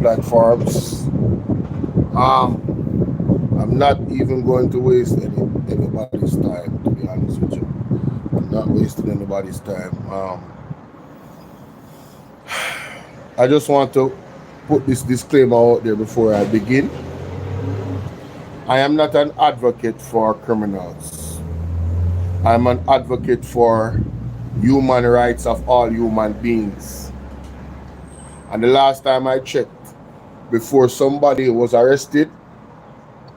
platforms. I'm not even going to waste anybody's time, to be honest with you. I'm not wasting anybody's time. I just want to put this disclaimer out there before I begin. I am not an advocate for criminals. I'm an advocate for human rights of all human beings. And the last time I checked, before somebody was arrested,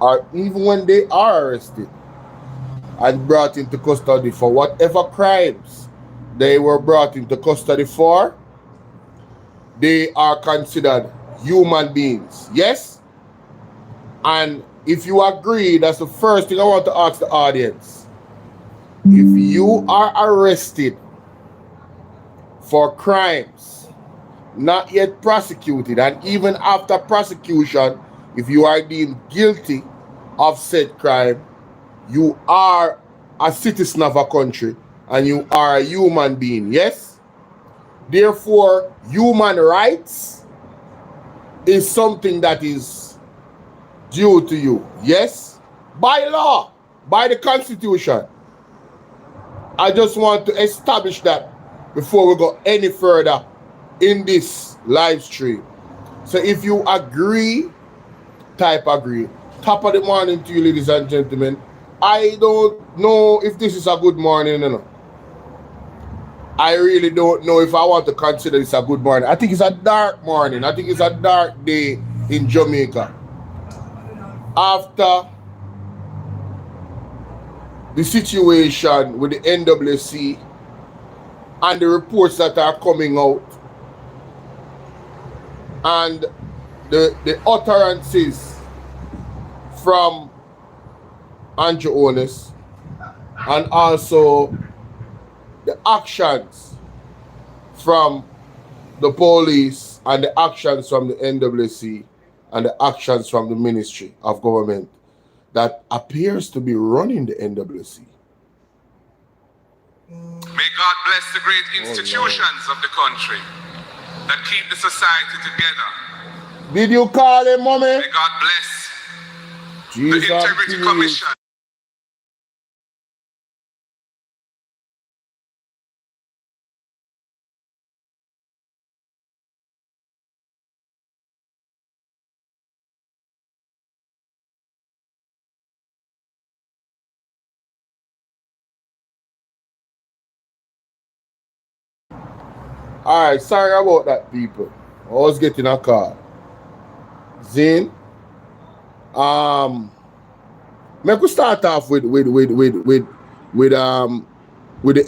or even when they are arrested and brought into custody for whatever crimes they were brought into custody for, they are considered human beings. Yes? And if you agree, that's the first thing I want to ask the audience. If you are arrested for crimes not yet prosecuted, and even after prosecution, if you are deemed guilty of said crime, you are a citizen of a country and you are a human being. Yes? Therefore, human rights is something that is due to you. Yes? By law, by the Constitution. I just want to establish that before we go any further in this live stream. So if you agree, type agree. Top of the morning to you, ladies and gentlemen. I don't know if this is a good morning or not. I really don't know if I want to consider this a good morning. I think it's a dark morning. I think it's a dark day in Jamaica. After the situation with the NWC and the reports that are coming out and the utterances from Andrew Holness and also the actions from the police and the actions from the NWC and the actions from the Ministry of Government that appears to be running the NWC. May God bless the great institutions of the country that keep the society together. Did you call him, mommy? May God bless Jesus, the Integrity Commission. All right, sorry about that, people. I was getting a call. Zane, make we start off with the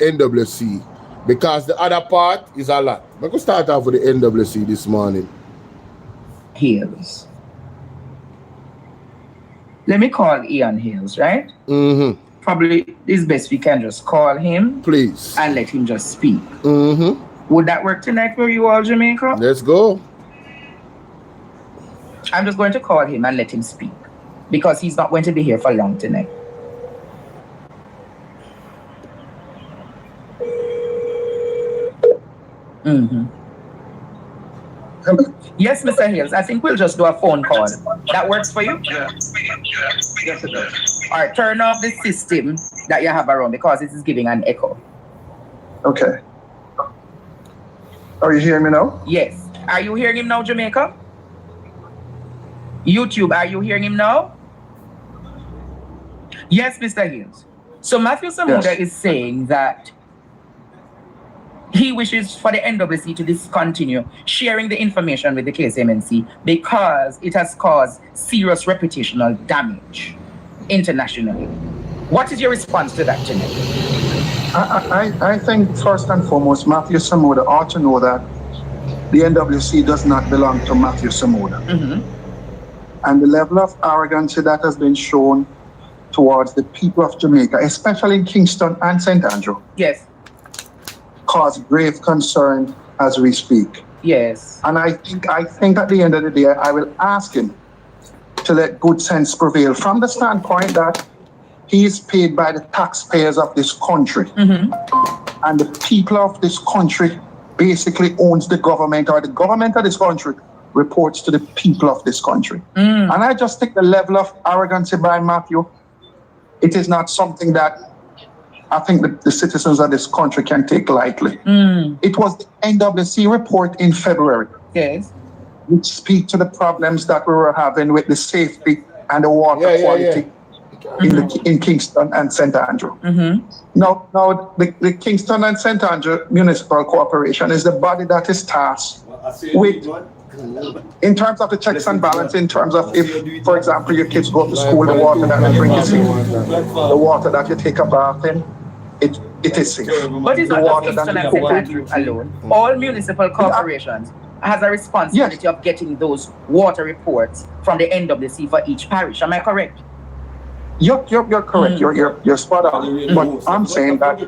NWC because the other part is a lot. Make we start off with the NWC this morning. Hales. Let me call Ian Hales, right? Mm-hmm. Probably it's best we can just call him, please, and let him just speak. Mm-hmm. Would that work tonight for you all, Jamaica? Let's go. I'm just going to call him and let him speak because he's not going to be here for long tonight. Mm-hmm. Yes, Mr. Hales, I think we'll just do a phone call. That works for you? Yes, it does. All right, turn off the system that you have around because it is giving an echo. Okay. Are you hearing me now? Yes. Are you hearing him now, Jamaica? YouTube, are you hearing him now? Yes, Mr. Hales. So Mathew Samuda is saying that he wishes for the NWC to discontinue sharing the information with the KSMNC because it has caused serious reputational damage internationally. What is your response to that, Jamaica? I think first and foremost, Mathew Samuda ought to know that the NWC does not belong to Mathew Samuda. Mm-hmm. And the level of arrogance that has been shown towards the people of Jamaica, especially in Kingston and St. Andrew, yes, cause grave concern as we speak. Yes. And I think at the end of the day, I will ask him to let good sense prevail from the standpoint that he is paid by the taxpayers of this country. Mm-hmm. And the people of this country basically owns the government, or the government of this country reports to the people of this country. And I just think the level of arrogancy by Mathew, it is not something that I think that the citizens of this country can take lightly. It was the NWC report in February, Yes. which speak to the problems that we were having with the safety and the water quality in Kingston and St. Andrew. Now the Kingston and St. Andrew Municipal Corporation is the body that is tasked with, in terms of the checks and balance, in terms of if, for example, your kids go to school, the water that they drink is safe, the water that you take a bath in, it is safe. But it's The not water just that Kingston you and St. Andrew alone. All municipal corporations has a responsibility of getting those water reports from the NWC for each parish. Am I correct? You're correct. You're spot on. But I'm saying that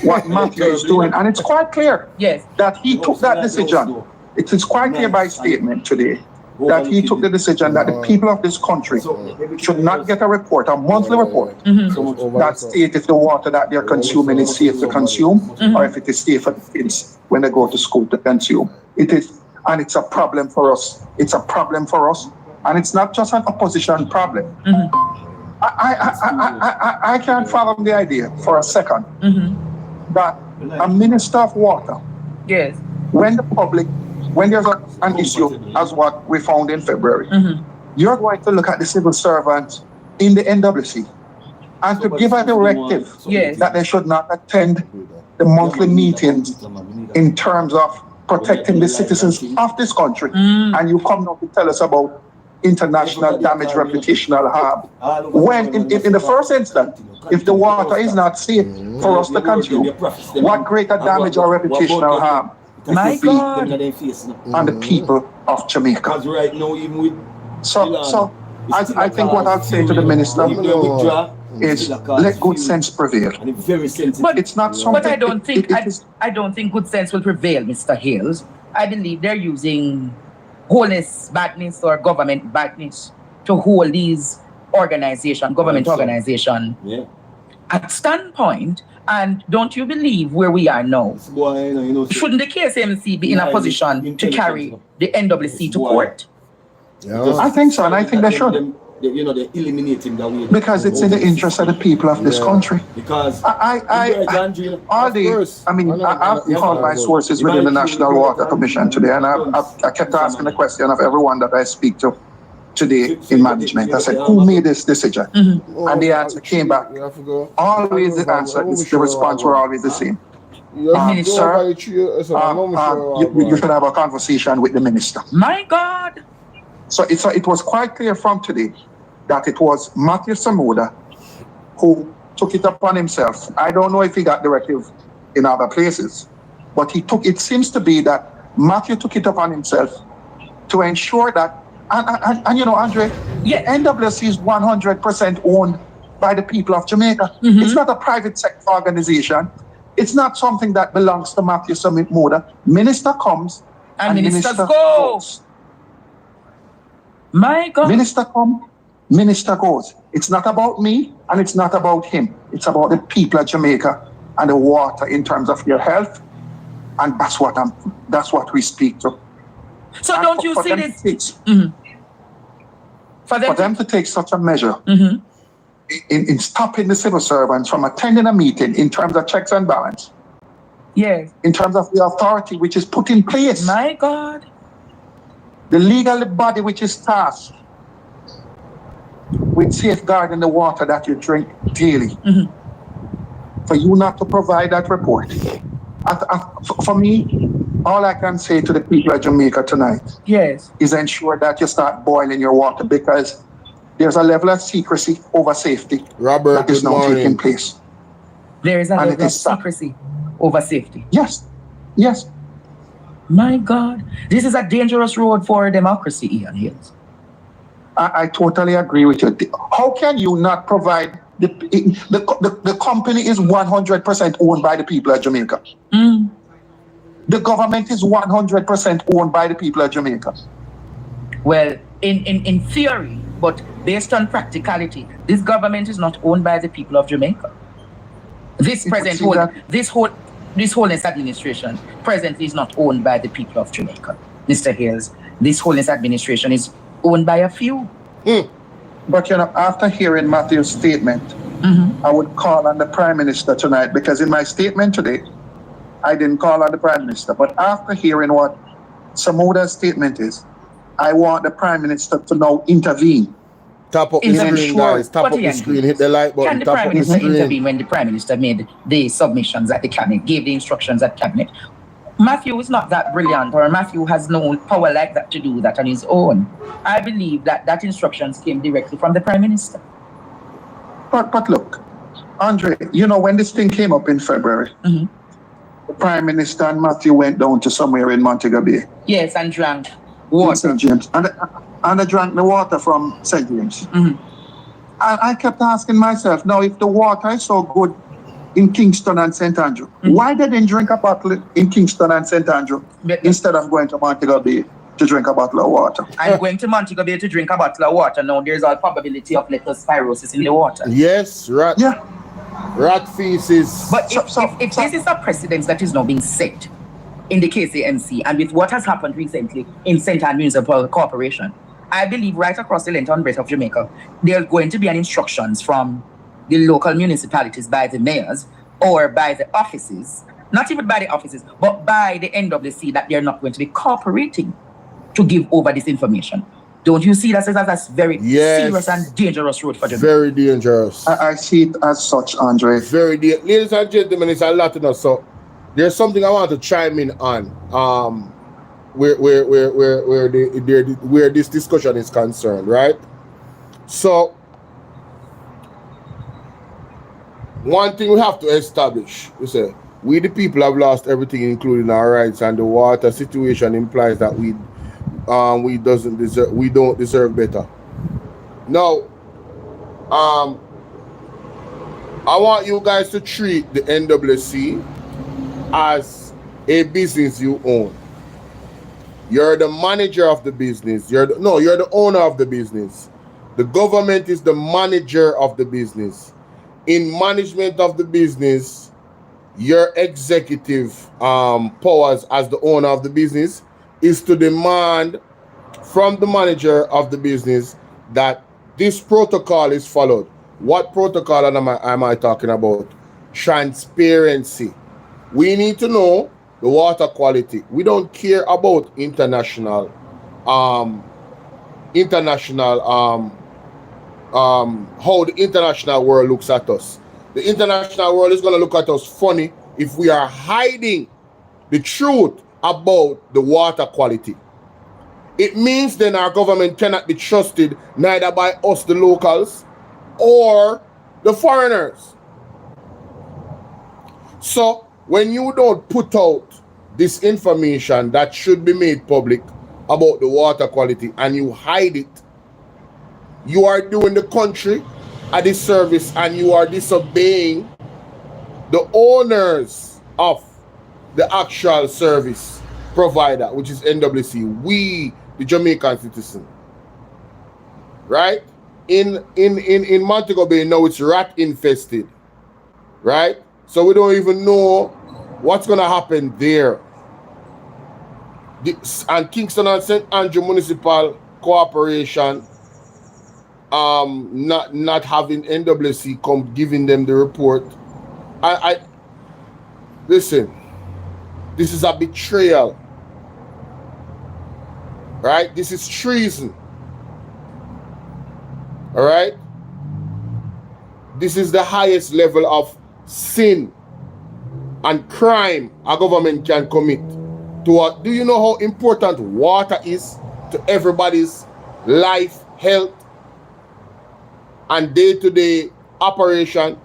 what Mathew is doing, and it's quite clear that he took that decision. It is quite clear by statement today that he took the decision that the people of this country should not get a report, a monthly report, that states if the water that they're consuming is safe to consume or if it is safe for the kids when they go to school to consume. It is, and it's a problem for us. It's a problem for us, and it's not just an opposition problem. I can't fathom the idea for a second that a minister of water, when there's an issue as what we found in February, you're going to look at the civil servants in the NWC and to give a directive that they should not attend the monthly meetings in terms of protecting the citizens of this country. And you come now to tell us about international damage, reputational harm. When in the first instance, if the water is not safe for us to consume, what greater damage or reputational harm My God. on the people of Jamaica? So I think what I'll say to the minister is let good sense prevail. But It's not something. But I don't think it is- I don't think good sense will prevail, Mr. Hales. I believe they're using Holness badness or government badness to hold these government organization at standpoint. And don't you believe where we are now? Shouldn't the KSMC be in a position to carry the NWC to court? I think so, and I think they should. They eliminate him that way. Because it's in the interest of the people of this country. Because I've called my sources within the National Water Commission today, and I kept asking the question of everyone that I speak to today in management. I said, who made this decision? And the answer came back. Always the answer, the response were always the same. Sir, you should have a conversation with the minister. My God. So it was quite clear from today that it was Mathew Samuda who took it upon himself. I don't know if he got directive in other places, but it seems to be that Mathew took it upon himself to ensure that, and you know, Andre, NWC is 100% owned by the people of Jamaica. It's not a private sector organization. It's not something that belongs to Mathew Samuda. Minister comes and ministers go. My God. Minister comes, minister goes. It's not about me and it's not about him. It's about the people of Jamaica and the water in terms of their health. And that's what we speak to. So and don't you see this? For them to take such a measure in stopping the civil servants from attending a meeting in terms of checks and balance. Yes. In terms of the authority which is put in place. My God. The legal body which is tasked with safeguarding the water that you drink daily. For you not to provide that report. For me, all I can say to the people of Jamaica tonight is ensure that you start boiling your water, because there's a level of secrecy over safety that is now taking place. There is a level of secrecy over safety. Yes. My God, this is a dangerous road for democracy, Ian Hills. I totally agree with you. How can you not provide the company is 100% owned by the people of Jamaica. The government is 100% owned by the people of Jamaica. Well, in theory, but based on practicality, this government is not owned by the people of Jamaica. This Holness administration presently is not owned by the people of Jamaica, Mr. Hales. this Holness administration is owned by a few. But after hearing Mathew's statement, I would call on the Prime Minister tonight, because in my statement today, I didn't call on the Prime Minister. But after hearing what Samuda's statement is, I want the Prime Minister to now intervene. Tap up the screen, guys. Tap up the screen. Hit the like button. Can the Prime Minister intervene when the Prime Minister made the submissions at the Cabinet, gave the instructions at Cabinet? Mathew is not that brilliant, or Mathew has no power like that to do that on his own. I believe that instructions came directly from the Prime Minister. But look, Andre, when this thing came up in February, the Prime Minister and Mathew went down to somewhere in Montego Bay. Yes, and drank water. St. James. And they drank the water from St. James. And I kept asking myself, now if the water is so good in Kingston and St. Andrew, why they didn't drink a bottle in Kingston and St. Andrew instead of going to Montego Bay to drink a bottle of water? I'm going to Montego Bay to drink a bottle of water. Now there's a probability of leptospirosis in the water. Yes, rat. Yeah. Rat feces. But if this is a precedent that is now being set in the KCMC, and with what has happened recently in St. Anne Municipal Corporation, I believe right across the length and breadth of Jamaica, there are going to be an instructions from the local municipalities by the mayors or by the offices, not even by the offices, but by the NWC, that they're not going to be cooperating to give over this information. Don't you see that as a very serious and dangerous road for Jamaica? Very dangerous. I see it as such, Andre. Very dangerous. Ladies and gentlemen, it's a lot to know. So there's something I want to chime in on. Where this discussion is concerned, right? So one thing we have to establish, we the people have lost everything, including our rights, and the water situation implies that we don't deserve better. Now, I want you guys to treat the NWC as a business you own. You're the manager of the business. You're the owner of the business. The government is the manager of the business. In management of the business, your executive powers as the owner of the business is to demand from the manager of the business that this protocol is followed. What protocol am I talking about? Transparency. We need to know the water quality. We don't care about international how the international world looks at us. The international world is going to look at us funny if we are hiding the truth about the water quality. It means then our government cannot be trusted neither by us, the locals, or the foreigners. So when you don't put out this information that should be made public about the water quality and you hide it, you are doing the country a disservice and you are disobeying the owners of the actual service provider, which is NWC, we, the Jamaican citizen. Right? In Montego Bay now it's rat infested. Right? So we don't even know what's going to happen there. And Kingston and St. Andrew Municipal Corporation not having NWC come giving them the report. I listen, this is a betrayal. Right? This is treason. All right? This is the highest level of sin and crime a government can commit to do you know how important water is to everybody's life, health, and day-to-day operation?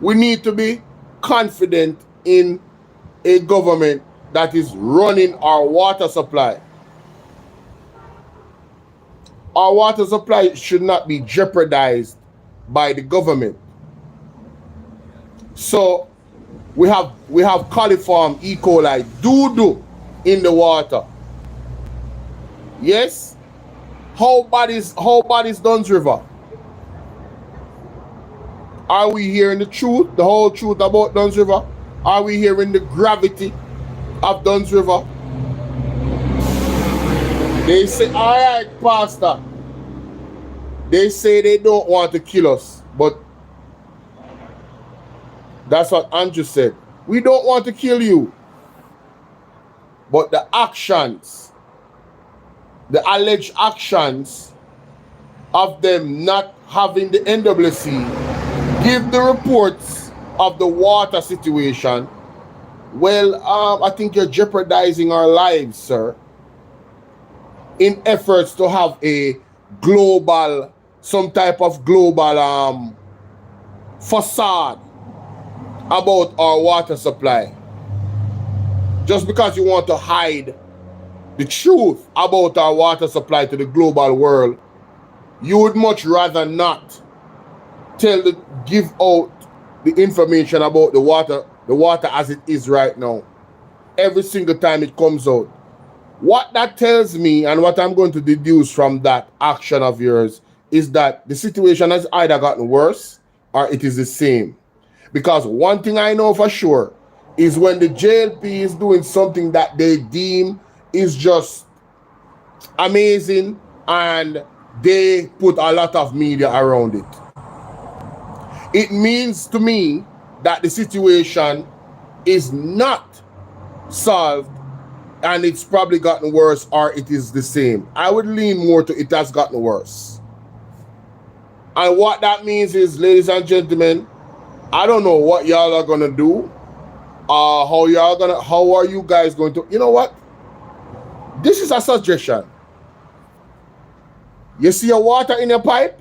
We need to be confident in a government that is running our water supply. Our water supply should not be jeopardized by the government. So we have coliform, E. coli, doo-doo in the water. Yes? How bad is Duns River? Are we hearing the truth, the whole truth about Duns River? Are we hearing the gravity of Duns River. They say, all right, Pastor. They say they don't want to kill us, but that's what Andrew said. We don't want to kill you. But the actions, the alleged actions of them not having the NWC give the reports of the water situation. Well, I think you're jeopardizing our lives, sir, in efforts to have a global, some type of global facade about our water supply. Just because you want to hide the truth about our water supply to the global world, you would much rather not give out the information about the water as it is right now, every single time it comes out. What that tells me, and what I'm going to deduce from that action of yours, is that the situation has either gotten worse or it is the same. Because one thing I know for sure is when the JLP is doing something that they deem is just amazing and they put a lot of media around it, it means to me that the situation is not solved and it's probably gotten worse or it is the same. I would lean more to it has gotten worse. And what that means is, ladies and gentlemen, I don't know what y'all are gonna do. How are you guys going to, you know what? This is a suggestion. You see a water in your pipe?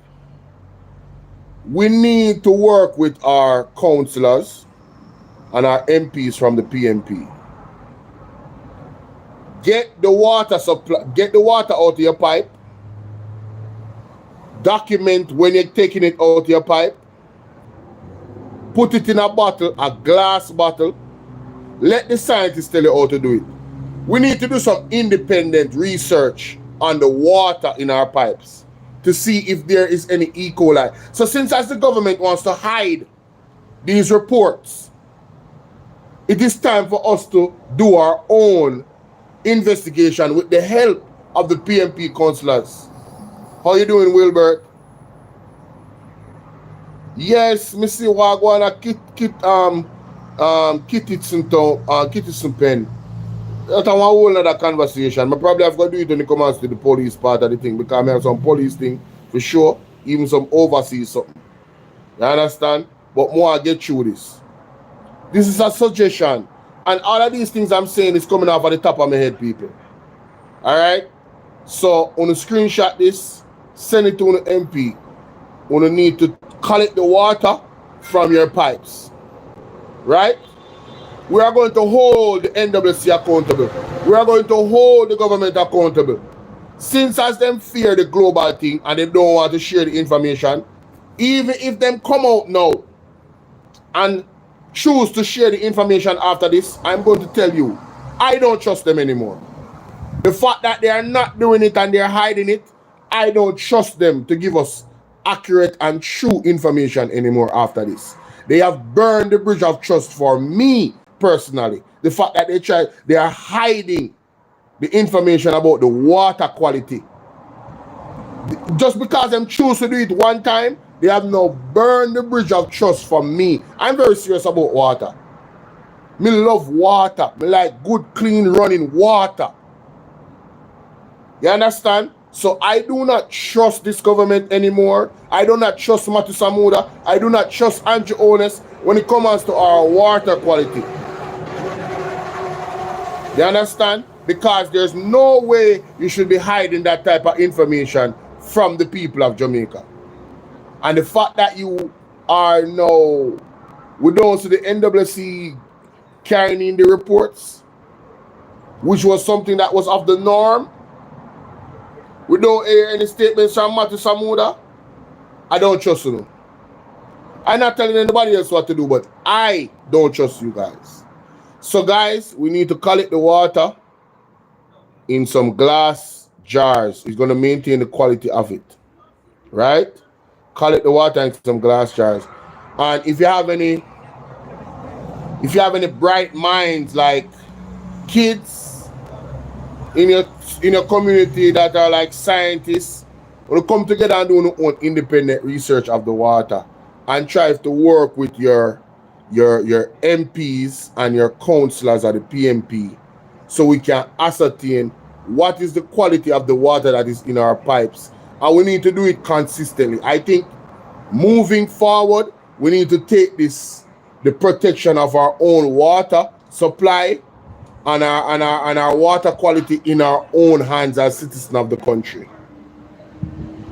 We need to work with our councillors and our MPs from the PNP. Get the water supply, get the water out of your pipe. Document when you're taking it out of your pipe. Put it in a bottle, a glass bottle. Let the scientists tell you how to do it. We need to do some independent research on the water in our pipes to see if there is any E. coli. So since as the government wants to hide these reports, it is time for us to do our own investigation with the help of the PNP councillors. How you doing, Wilbert? Yes, Missy Wagwana Kittison pen. That's a whole other conversation. I probably have got to do it when it comes to the police part of the thing, because I have some police thing for sure, even some overseas something. You understand? But more I get through this. This is a suggestion. And all of these things I'm saying is coming off at the top of my head, people. Alright? So, on the screenshot this, send it to an MP. You need to collect the water from your pipes. Right? We are going to hold the NWC accountable. We are going to hold the government accountable. Since as them fear the global thing and they don't want to share the information, even if them come out now and choose to share the information after this, I'm going to tell you, I don't trust them anymore. The fact that they are not doing it and they're hiding it, I don't trust them to give us accurate and true information anymore after this. They have burned the bridge of trust for me personally. The fact that they are hiding the information about the water quality. Just because them choose to do it one time, they have now burned the bridge of trust for me. I'm very serious about water. Me love water. Me like good, clean, running water. You understand? So I do not trust this government anymore. I do not trust Mathew Samuda. I do not trust Andrew Holness when it comes to our water quality. You understand? Because there's no way you should be hiding that type of information from the people of Jamaica. And the fact that you are now, we don't see the NWC carrying in the reports, which was something that was of the norm. We don't hear any statements from Mathew Samuda. I don't trust you. I'm not telling anybody else what to do, but I don't trust you guys. So guys, we need to collect the water in some glass jars. It's going to maintain the quality of it. Right? Collect the water in some glass jars. And if you have any bright minds like kids in your community that are like scientists will come together and do their own independent research of the water and try to work with your MPs and your councillors at the PMP so we can ascertain what is the quality of the water that is in our pipes. And we need to do it consistently. I think moving forward, we need to take the protection of our own water supply and our water quality in our own hands as citizens of the country.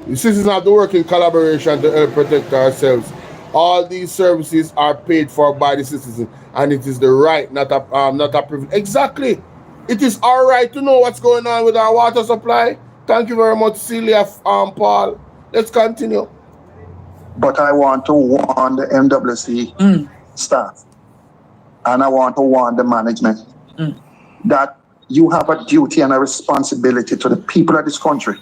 The citizens have to work in collaboration to help protect ourselves. All these services are paid for by the citizens, and it is the right, not a privilege. Exactly. It is our right to know what's going on with our water supply. Thank you very much, Celia, Paul. Let's continue. But I want to warn the MWC staff, and I want to warn the management that you have a duty and a responsibility to the people of this country,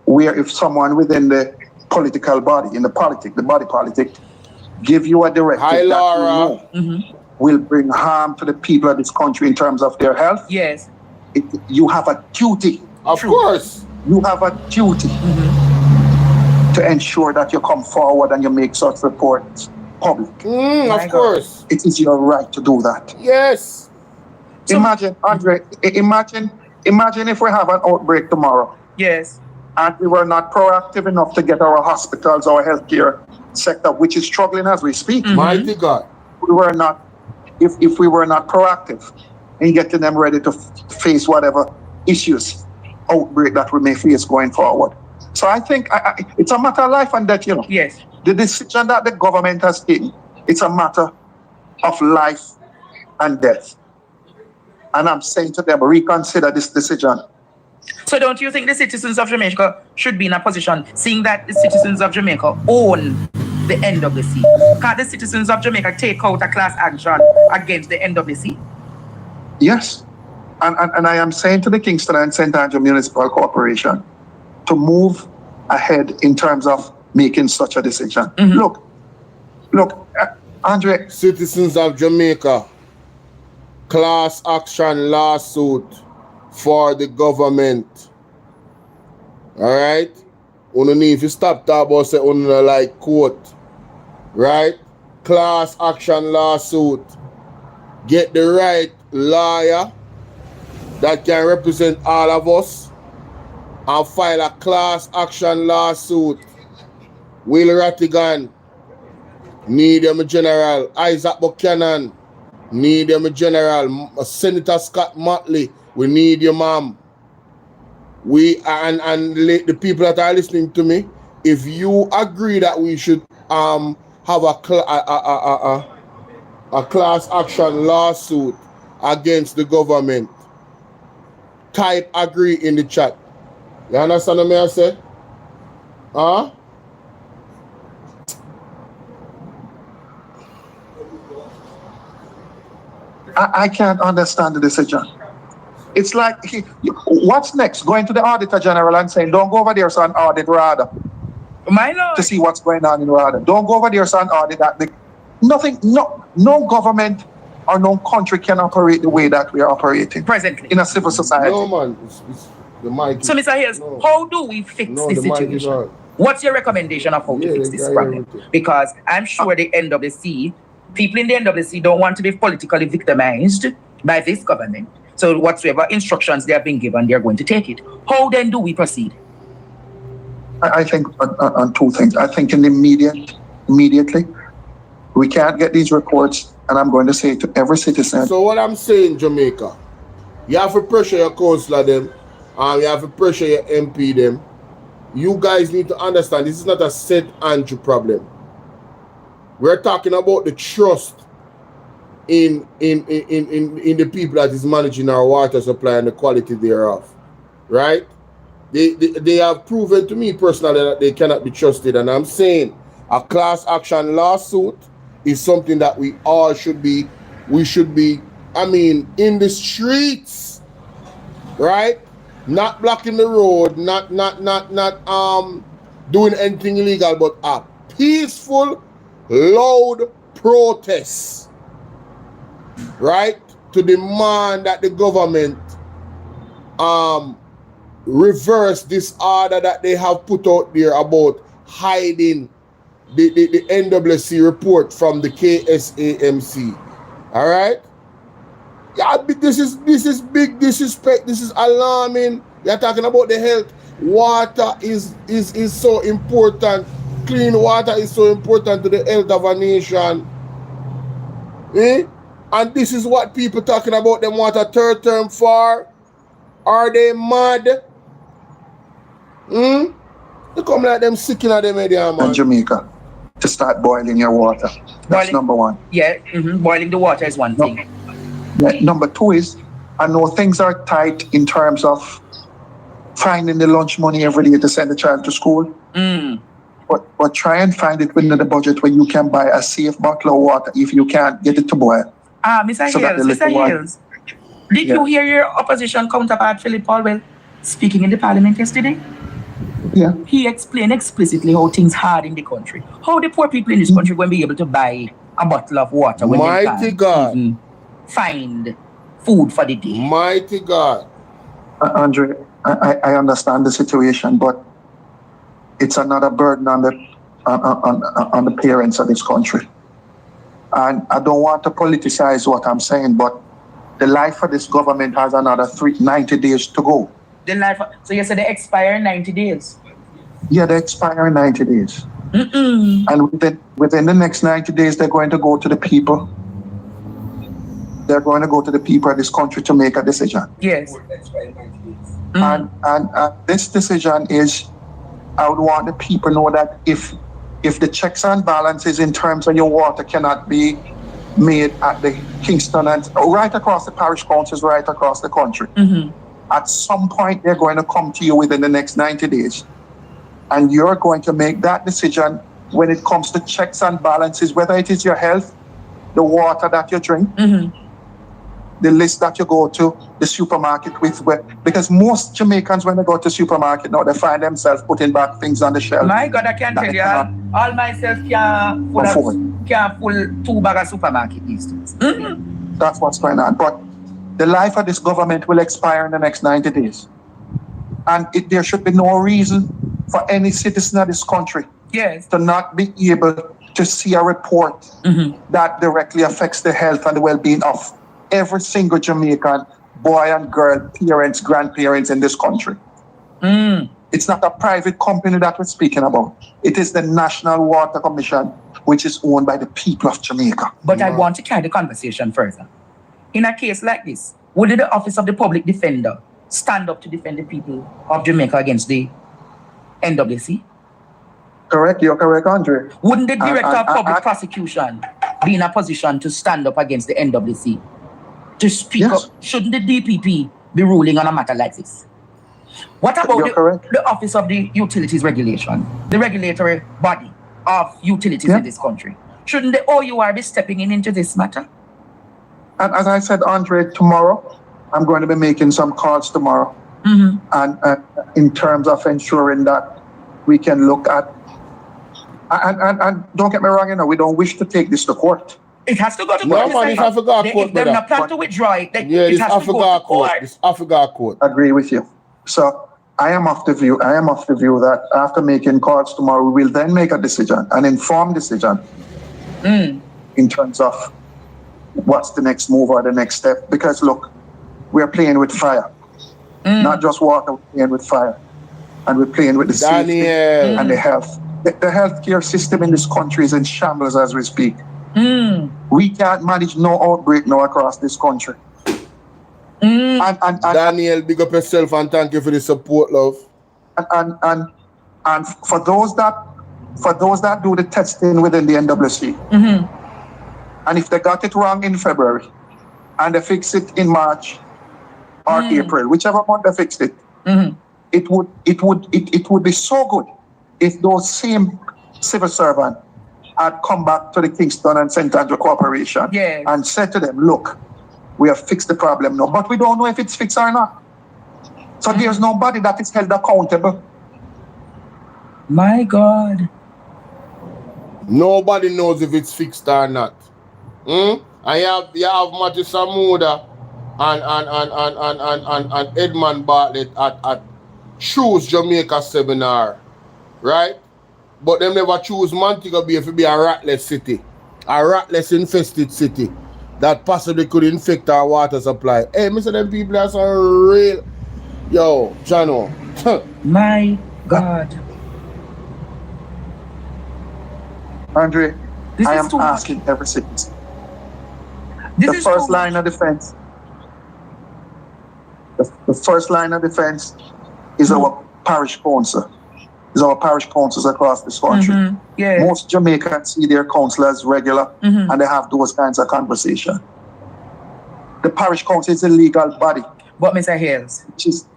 where if someone within the political body, in the body politic, give you a directive Hi, that you know will bring harm to the people of this country in terms of their health, yes, you have a duty. Of course. You have a duty to ensure that you come forward and you make such reports public. Of course. It is your right to do that. Yes. Imagine, Andre, imagine if we have an outbreak tomorrow. Yes. And we were not proactive enough to get our hospitals, our healthcare sector, which is struggling as we speak. Mighty God. We were not, if we were not proactive in getting them ready to face whatever issues, outbreak that we may face going forward. So I think it's a matter of life and death, you know. Yes. The decision that the government has taken, it's a matter of life and death. And I'm saying to them, reconsider this decision. So don't you think the citizens of Jamaica should be in a position, seeing that the citizens of Jamaica own the NWC? Can't the citizens of Jamaica take out a class action against the NWC? Yes. And I am saying to the Kingston and St. Andrew Municipal Corporation to move ahead in terms of making such a decision. Look, Andre. Citizens of Jamaica, class action lawsuit for the government. All right? You need to stop talking about say you like quote. Right? Class action lawsuit. Get the right lawyer that can represent all of us and file a class action lawsuit. Will Rattigan, need them General. Isaac Buchanan, need them General. Senator Scott Motley, we need you, ma'am. We and the people that are listening to me, if you agree that we should have a class action lawsuit against the government, type agree in the chat. You understand what I say? Huh? I can't understand the decision. It's like, what's next? Going to the Auditor General and saying, don't go over there, son, audit RADA. My lord. To see what's going on in RADA. Don't go over there, son, audit that. No government or no country can operate the way that we are operating presently in a civil society. No, man. It's the mic. So, Mr. Hayes, how do we fix this situation? What's your recommendation of how to fix this problem? Because I'm sure the NWC, people in the NWC don't want to be politically victimized by this government. So whatsoever instructions they have been given, they're going to take it. How then do we proceed? I think on two things. I think immediately, we can't get these reports, and I'm going to say to every citizen. So what I'm saying, Jamaica, you have to pressure your councillor them, you have to pressure your MP them. You guys need to understand this is not a St. Andrew problem. We're talking about the trust in the people that is managing our water supply and the quality thereof, right? They have proven to me personally that they cannot be trusted, and I'm saying a class action lawsuit is something that we all should be. We should be, in the streets, right? Not blocking the road, not doing anything illegal, but a peaceful, loud protest, right? to demand that the government reverse this order that they have put out there about hiding the NWC report from the KSAMC. All right? Yeah, this is big disrespect. This is alarming. You're talking about the health. Water is so important. Clean water is so important to the health of a nation. Eh? And this is what people talking about them want a third term for. Are they mad? They come like them sick in them area, man. In Jamaica, to start boiling your water. That's number one. Yeah, boiling the water is one thing. Yeah, number two is, I know things are tight in terms of finding the lunch money every day to send the child to school. But try and find it within the budget where you can buy a safe bottle of water if you can't get it to boil. Mr. Hills, did you hear your opposition counterpart, Philip Paulwell, speaking in the parliament yesterday? Yeah. He explained explicitly how things hard in the country. How the poor people in this country will be able to buy a bottle of water when they can't even find food for the day. Mighty God. Andre, I understand the situation, but it's another burden on the parents of this country. And I don't want to politicize what I'm saying, but the life of this government has another 90 days to go. So you said they expire in 90 days? Yeah, they expire in 90 days. And within the next 90 days, they're going to go to the people. They're going to go to the people of this country to make a decision. Yes. And this decision is, I would want the people to know that if the checks and balances in terms of your water cannot be made at the Kingston and right across the parish councils, right across the country, at some point they're going to come to you within the next 90 days. And you're going to make that decision when it comes to checks and balances, whether it is your health, the water that you drink, the list that you go to the supermarket with, because most Jamaicans, when they go to supermarket now, they find themselves putting back things on the shelf. My God, I can't tell you, all myself can't full 2 bag of supermarket these days. That's what's going on. But the life of this government will expire in the next 90 days. And there should be no reason for any citizen of this country to not be able to see a report that directly affects the health and the well-being of every single Jamaican boy and girl, parents, grandparents in this country. It's not a private company that we're speaking about. It is the National Water Commission, which is owned by the people of Jamaica. But I want to carry the conversation further. In a case like this, would the Office of the Public Defender stand up to defend the people of Jamaica against the NWC? Correct, you're correct, Andre. Wouldn't the Director of Public Prosecution be in a position to stand up against the NWC? To speak up? Shouldn't the DPP be ruling on a matter like this? What about the Office of the Utilities Regulation, the regulatory body of utilities in this country? Shouldn't the OUR be stepping into this matter? And as I said, Andre, tomorrow, I'm going to be making some calls tomorrow. And in terms of ensuring that we can look at, and don't get me wrong, we don't wish to take this to court. It has to go to court. No, man, it's Africa court, if they're not plan to withdraw it, it's has to go to court. It's Africa court. Agree with you. So I am of the view that after making calls tomorrow, we will then make a decision, an informed decision in terms of what's the next move or the next step. Because look, we're playing with fire. Not just water, we're playing with fire. And we're playing with the safety and the health. The healthcare system in this country is in shambles as we speak. We can't manage no outbreak now across this country. And Daniel, big up yourself and thank you for the support, love. And for those that do the testing within the NWC, and if they got it wrong in February and they fix it in March or April, whichever month they fixed it, it would be so good if those same civil servants had come back to the Kingston and St. Andrew Corporation and said to them, look, we have fixed the problem now, but we don't know if it's fixed or not. So there's nobody that is held accountable. My God. Nobody knows if it's fixed or not. And you have Mathew Samuda and Edmund Bartlett at choose Jamaica seminar, right? But them never choose Montego Bay to be a ratless city, a ratless infested city that possibly could infect our water supply. Hey, Mr. Them people are some real, yo, Jano. My God. Andre, This I is am too asking every citizen. This The is first too line of defense. The first line of defense is our parish council. Is our parish councils across this country. Yes. Most Jamaicans see their councillors regular and they have those kinds of conversation. The parish council is a legal body. But Mr. Hales, which is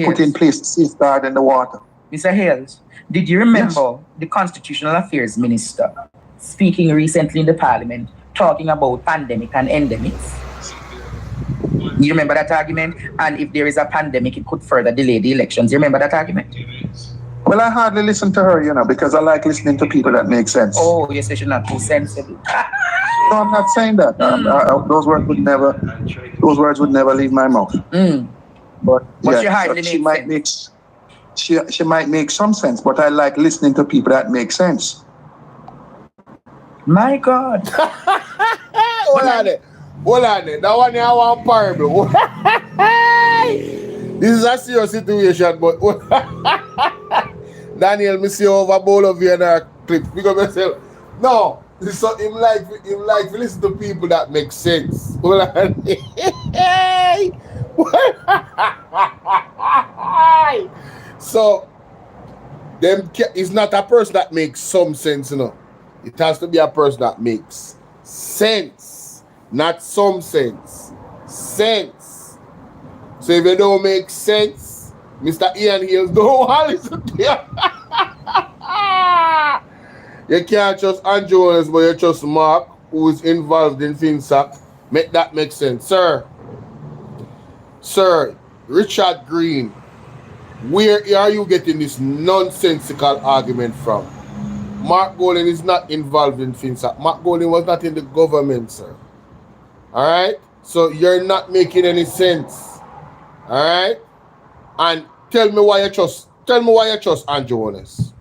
put in place to safeguard in the water. Mr. Hales, did you remember the Constitutional Affairs Minister speaking recently in the Parliament talking about pandemic and endemics? You remember that argument? And if there is a pandemic, it could further delay the elections. You remember that argument? Well, I hardly listen to her, because I like listening to people that make sense. Oh, yes, she's not too sensible. No, I'm not saying that. Those words would never leave my mouth. But she hardly she might make some sense, but I like listening to people that make sense. My God. Hold on there. That one here I want parable. This is a serious situation, but Daniel, me see over Bolo Bvrclips because myself. No, so him like to listen to people that make sense. Hold on. So them is not a person that makes some sense, It has to be a person that makes sense, not some sense. Sense. So if you don't make sense, Mr. Ian Hills don't want to listen to you. You can't trust Andrew, but you trust Mark, who is involved in FinSac. Make that make sense. Sir, Richard Green, where are you getting this nonsensical argument from? Mark Golding is not involved in FinSac. Mark Golding was not in the government, sir. Alright? So you're not making any sense. Alright? And tell me why you trust Andrew Holness.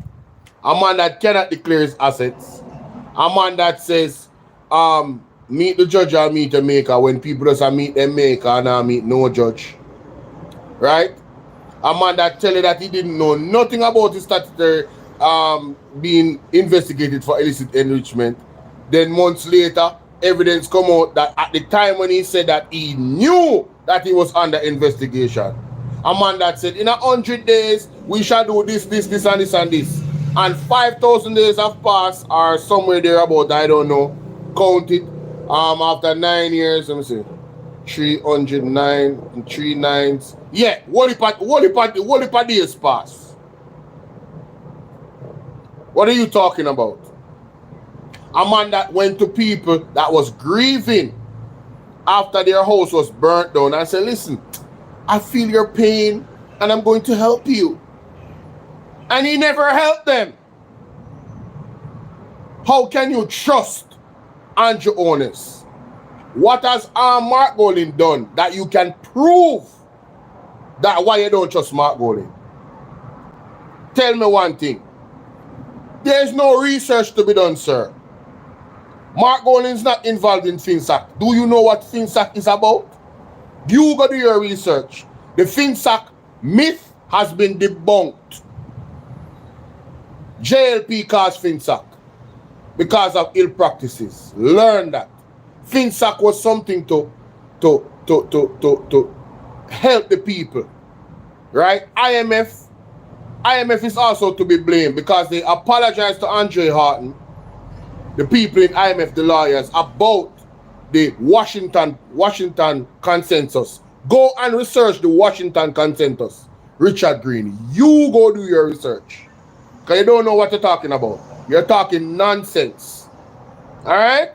A man that cannot declare his assets. A man that says, meet the judge or meet the maker when people just meet the maker and meet no judge. Right? A man that tell you that he didn't know nothing about his statutory being investigated for illicit enrichment. Then months later, evidence come out that at the time when he said that he knew that he was under investigation. A man that said in 100 days we shall do this and this and this. And 5,000 days have passed or somewhere there about, I don't know. Count it. After 9 years, let me see. 309 and 3 nines. Yeah, what if days pass? What are you talking about? A man that went to people that was grieving after their house was burnt down and said, listen, I feel your pain and I'm going to help you. And he never helped them. How can you trust Andrew Holness? What has Mark Golding done that you can prove that why you don't trust Mark Golding? Tell me one thing. There's no research to be done, sir. Mark Golding is not involved in FinSac. Do you know what FinSac is about? You go do your research. The FinSac myth has been debunked. JLP caused FinSac because of ill practices. Learn that. FinSac was something to help the people. Right? IMF is also to be blamed because they apologized to Andre Horton, the people in IMF, the lawyers, about the Washington consensus. Go and research the Washington consensus. Richard Green, you go do your research. Because you don't know what you're talking about. You're talking nonsense. Alright?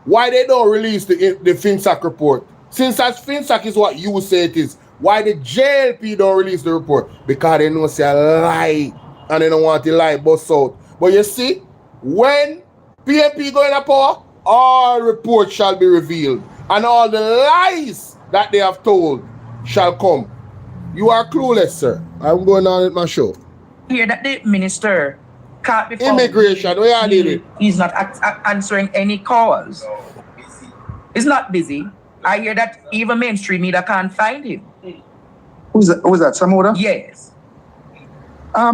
Why they don't release the FinSac report? Since as FinSac is what you say it is, why the JLP don't release the report? Because they know it's a lie. And they don't want the lie bust out. But you see, when PNP go in a power, all reports shall be revealed, and all the lies that they have told shall come. You are clueless, sir. I'm going on with my show. Hear that the minister can't be found. Immigration, where are they? He's not answering any calls. He's not busy. I hear that even mainstream media can't find him. Who's that, Samuda? Yes.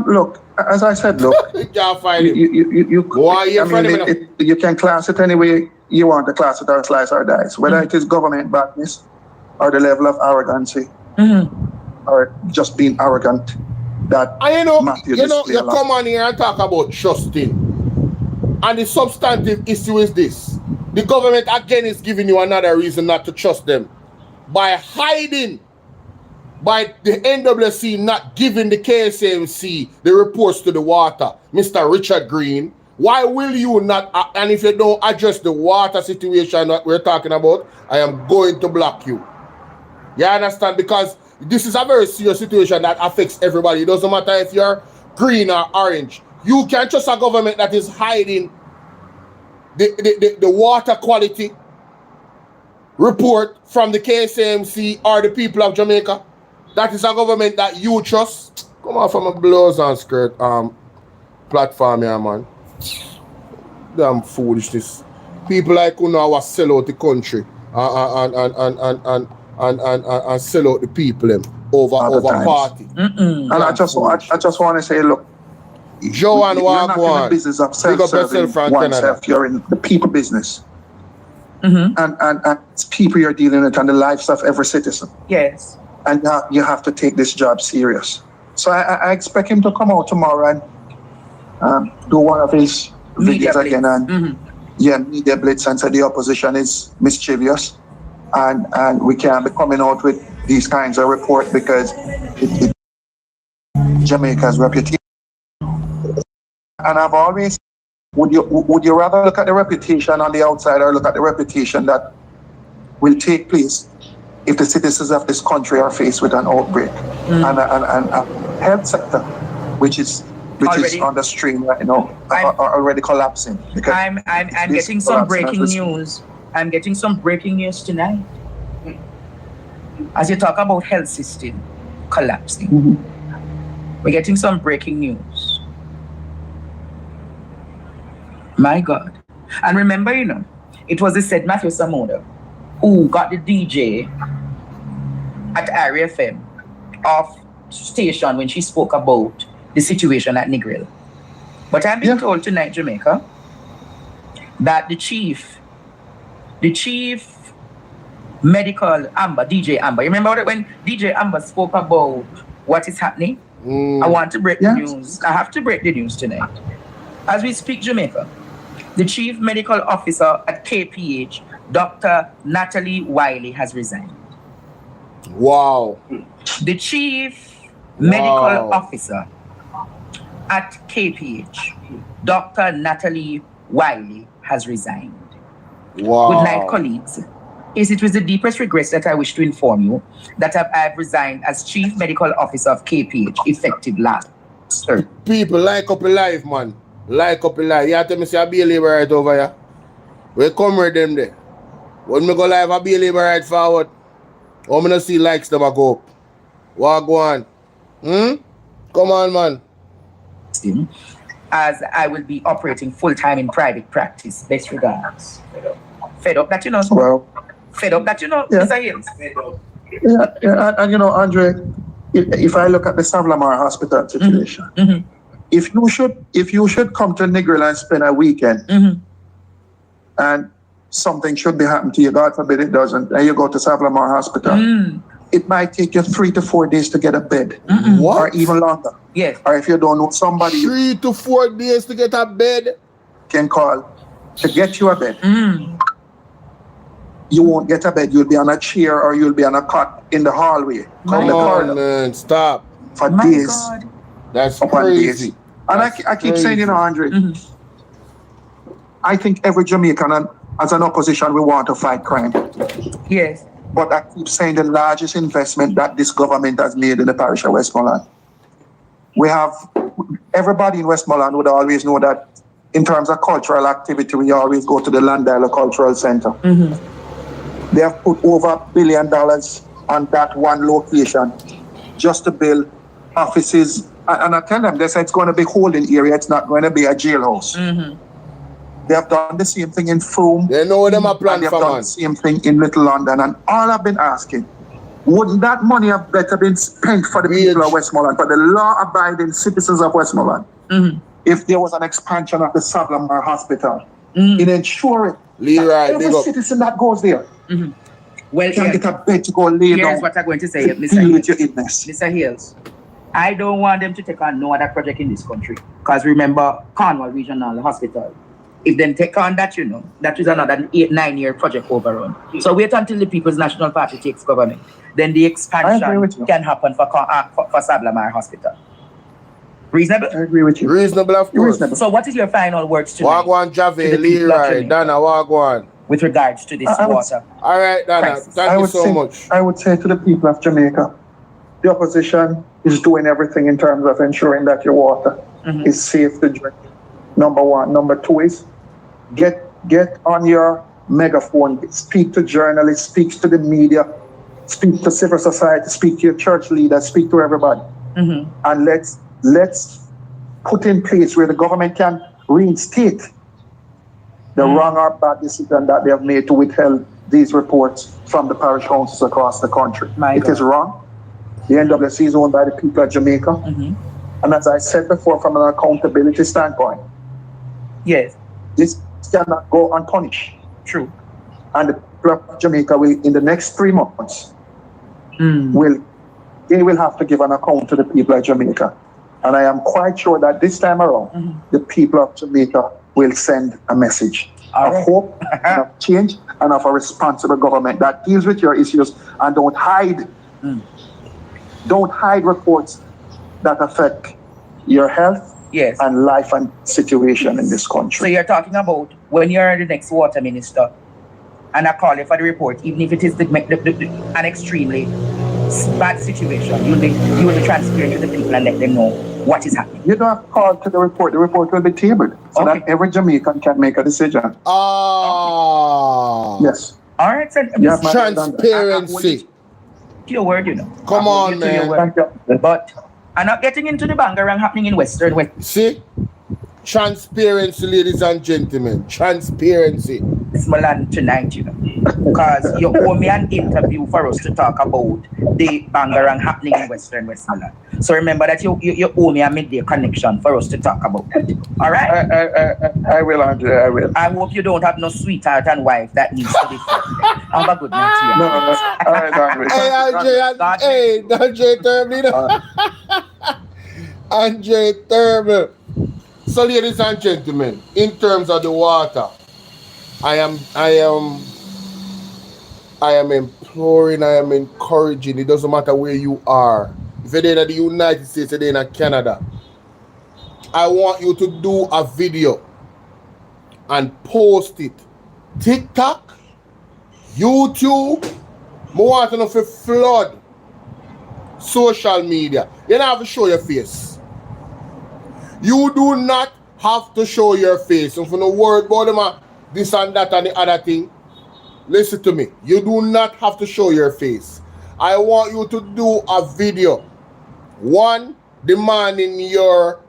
Look, as I said, look, You can't find him. You can class it any way you want to class it or slice or dice, whether it is government badness or the level of arrogancy or just being arrogant. That Mathew you come on here and talk about trusting, and the substantive issue is this: the government again is giving you another reason not to trust them by hiding. By the NWC not giving the KSMC the reports to the water, Mr. Richard Green, why will you not, and if you don't address the water situation that we're talking about, I am going to block you. You understand? Because this is a very serious situation that affects everybody. It doesn't matter if you're green or orange. You can't trust a government that is hiding the water quality report from the KSMC or the people of Jamaica. That is a government that you trust. Come on from a blouse and skirt platform here, man. Damn foolishness. People like who now sell out the country and sell out the people them over party. And I just want to say, look, Joe and you're not in the business of self-serving oneself. You're in the people business. And it's people you're dealing with and the lives of every citizen. Yes. And you have to take this job serious. So I expect him to come out tomorrow and do one of his videos again and media blitz and say the opposition is mischievous and we can't be coming out with these kinds of reports because it Jamaica's reputation. And I've always would you rather look at the reputation on the outside or look at the reputation that will take place if the citizens of this country are faced with an outbreak and a health sector which is on the stream right now are already collapsing. Because I'm getting some breaking news. I'm getting some breaking news tonight. As you talk about health system collapsing, we're getting some breaking news. My God. And remember, it was the said Mathew Samuda who got the DJ at Area FM off station when she spoke about the situation at Negril. But I've been told tonight, Jamaica, that the chief medical Amber, DJ Amber, you remember when DJ Amber spoke about what is happening? I want to break the news. I have to break the news tonight. As we speak, Jamaica, the chief medical officer at KPH, Dr. Natalie Wiley, has resigned. Wow. The chief medical officer at KPH, Dr. Natalie Wiley, has resigned. Wow. Good night, colleagues. It with the deepest regrets that I wish to inform you that I've resigned as chief medical officer of KPH effective last. Sir. People, like up a life, man. Like up a life. You have to say, I'll be a labor right over here. We come with them there. When we go live, I'll be a labor right forward. I'm going to see likes them go up. What go on? Come on, man. As I will be operating full-time in private practice. Best regards. Fed up that you know. Well, fed up that you know, Mr. Hills. Yeah, and Andre, if I look at the Savlamar Hospital situation, if you should come to Negril and spend a weekend, and something should be happening to you, God forbid it doesn't, and you go to Savlamar Hospital, it might take you 3 to 4 days to get a bed, or even longer. Yes. Or if you don't know somebody, 3 to 4 days to get a bed, can call to get you a bed. You won't get a bed. You'll be on a chair or you'll be on a cot in the hallway. Come on, man, stop. For days. God. That's crazy. Days. And I keep saying, Andre, I think every Jamaican, as an opposition, we want to fight crime. Yes. But I keep saying the largest investment that this government has made in the parish of Westmoreland. Everybody in Westmoreland would always know that in terms of cultural activity, we always go to the Landala Cultural Center. Mm-hmm. They have put over $1 billion on that one location just to build offices. And I tell them, they say it's going to be a holding area. It's not going to be a jailhouse. Mm-hmm. They have done the same thing in Frome. They know them a plan and they have for, done man. the same thing in Little London. And all I've been asking, wouldn't that money have better been spent for the people of Westmoreland, for the law-abiding citizens of Westmoreland, if there was an expansion of the Sablamar Hospital in ensuring that every citizen that goes there well, can get a bed to go lay down. Here's what I'm going to say, to Mr. deal with your illness. Mr. Hills. I don't want them to take on no other project in this country. Because remember, Cornwall Regional Hospital, if they take on that, you know, that is another 8-9 year project overrun. So wait until the People's National Party takes government. Then the expansion can happen for Sablamar Hospital. Reasonable? I agree with you. Reasonable, of course. Reasonable. So what is your final words today? Wagwan Jave, Leroy, Dana, Wagwan. With regards to this water? All right, Dana, crisis. thank you so much. I would say to the people of Jamaica, the opposition is doing everything in terms of ensuring that your water is safe to drink. Number one. Number two is get on your megaphone, speak to journalists, speak to the media, speak to civil society, speak to your church leaders, speak to everybody. And let's put in place where the government can reinstate the wrong or bad decision that they have made to withhold these reports from the parish councils across the country. It is wrong. The NWC is owned by the people of Jamaica. And as I said before, from an accountability standpoint, yes, this cannot go unpunished. True. And the people of Jamaica will, in the next 3 months, they will have to give an account to the people of Jamaica. And I am quite sure that this time around, the people of Jamaica will send a message of hope, and of change, and of a responsible government that deals with your issues and don't hide reports that affect your health and life and situation in this country. So you're talking about when you're the next water minister and I call you for the report, even if it is an extremely bad situation, you will be transparent to the people and let them know what is happening. You don't have to call to the report will be tabled so that every Jamaican can make a decision. Yes. All right, sir. Transparency. Your word, you know. Come on, man. But I'm not getting into the bangarang happening in Western West. See? Transparency, ladies and gentlemen. Transparency. Westmoreland tonight, you know. Because you owe me an interview for us to talk about the bangarang happening in Western Westmoreland. So remember that you owe me a midday connection for us to talk about it. All right? I will, Andrew. I will. I hope you don't have no sweetheart and wife that needs to be fed. Have a good night to you. No. All right, Andrew. Andre Term, Andre Term. So, ladies and gentlemen, in terms of the water, I am imploring, I am encouraging. It doesn't matter where you are. If you're in the United States, you're in Canada, I want you to do a video and post it. TikTok, YouTube, I want to flood social media. You don't have to show your face. You do not have to show your face. And for no word about them, this and that and the other thing, listen to me. You do not have to show your face. I want you to do a video. One, demanding your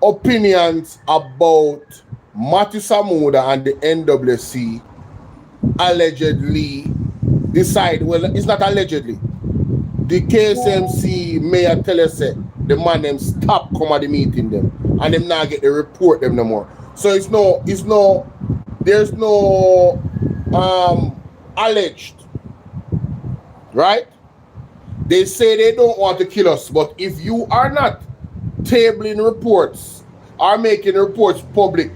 opinions about Mathew Samuda and the NWC allegedly decide, well, it's not allegedly. The KSMC mayor tell us that the man them stop come at the meeting them and them not get the report them no more. So there's no alleged, right? They say they don't want to kill us, but if you are not tabling reports or making reports public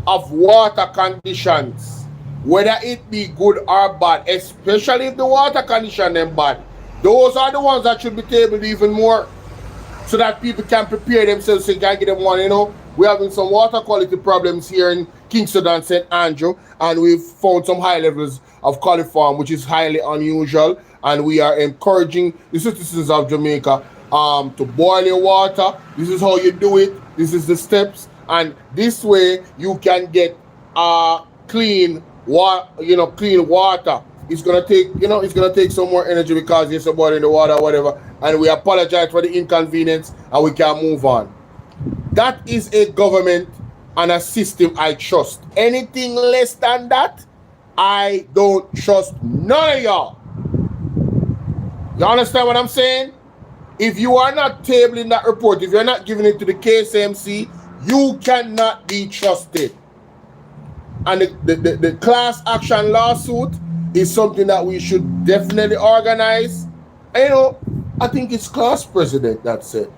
of water conditions, whether it be good or bad, especially if the water condition them bad, those are the ones that should be tabled even more, so that people can prepare themselves so they can get them one. You know, we're having some water quality problems here in Kingston and St. Andrew, and we've found some high levels of coliform, which is highly unusual, and we are encouraging the citizens of Jamaica to boil your water. This is how you do it. This is the steps, And this way you can get clean water. It's gonna take some more energy because there's somebody in the water or whatever. And we apologize for the inconvenience and we can move on. That is a government and a system I trust. Anything less than that, I don't trust none of y'all. You understand what I'm saying? If you are not tabling that report, if you're not giving it to the KSMC, you cannot be trusted. And the class action lawsuit is something that we should definitely organize. And, I think it's class president that said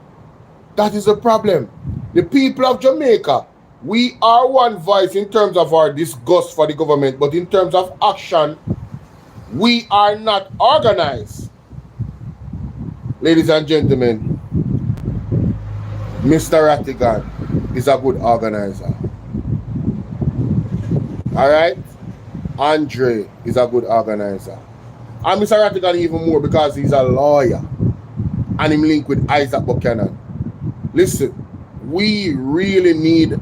that is a problem. The people of Jamaica, we are one voice in terms of our disgust for the government, but in terms of action, we are not organized. Ladies and gentlemen, Mr. Rattigan is a good organizer. All right? Andre is a good organizer. And Mr. Rattigan even more because he's a lawyer. And him linked with Isaac Buchanan. Listen, we really need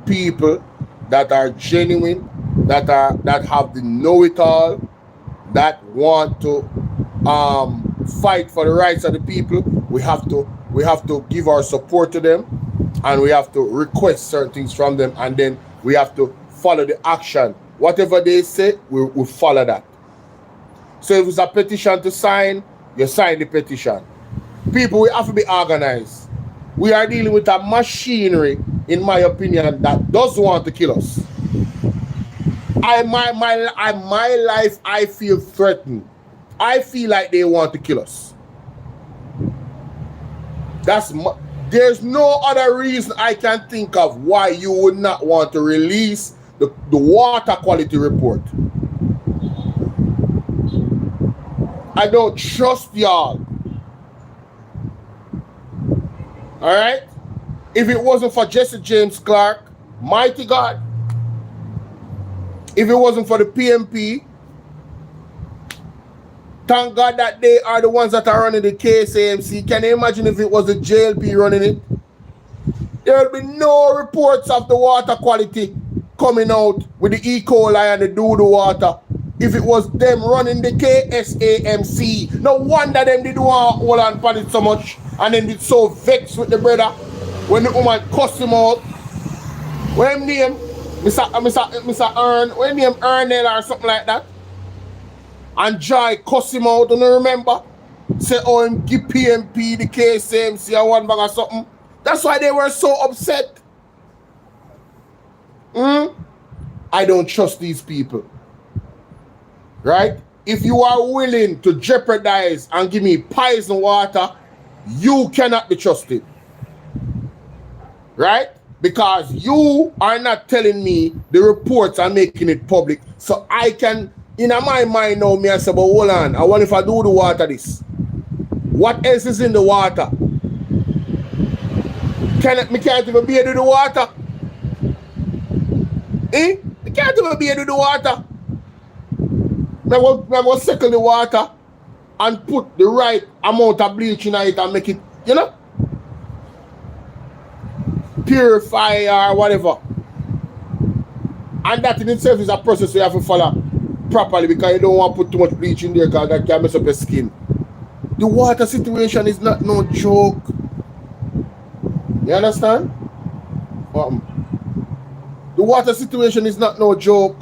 people that are genuine, that have the know-it-all, that want to fight for the rights of the people. We have to give our support to them, and we have to request certain things from them, and then we have to follow the action. Whatever they say, we'll follow that. So if it's a petition to sign, you sign the petition. People, we have to be organized. We are dealing with a machinery, in my opinion, that does want to kill us. My life, I feel threatened. I feel like they want to kill us. There's no other reason I can think of why you would not want to release the water quality report. I don't trust y'all. All right? If it wasn't for Jesse James Clark, mighty God. If it wasn't for the PMP, thank God that they are the ones that are running the KSAMC. Can you imagine if it was the JLP running it? There will be no reports of the water quality coming out with the E. coli and the doo-doo water. If it was them running the KSAMC, no wonder them did want to hold on it so much, and then did so vexed with the brother when the woman cussed him out. When name Mr. Earn, when name Ernell or something like that, and Joy cussed him out, don't you remember? Say, oh, him give PMP the KSAMC or one bag or something. That's why they were so upset. I don't trust these people. Right? If you are willing to jeopardize and give me poison water, you cannot be trusted. Right? Because you are not telling me the reports are making it public. So I can, in my mind now, me I say, but hold on, I wonder if I do the water this. What else is in the water? Me can't even be able to do the water. Me can't even be able to do the water. I will settle the water and put the right amount of bleach in it and make it, purify or whatever. And that in itself is a process you have to follow properly because you don't want to put too much bleach in there because that can mess up your skin. The water situation is not no joke. You understand? The water situation is not no joke.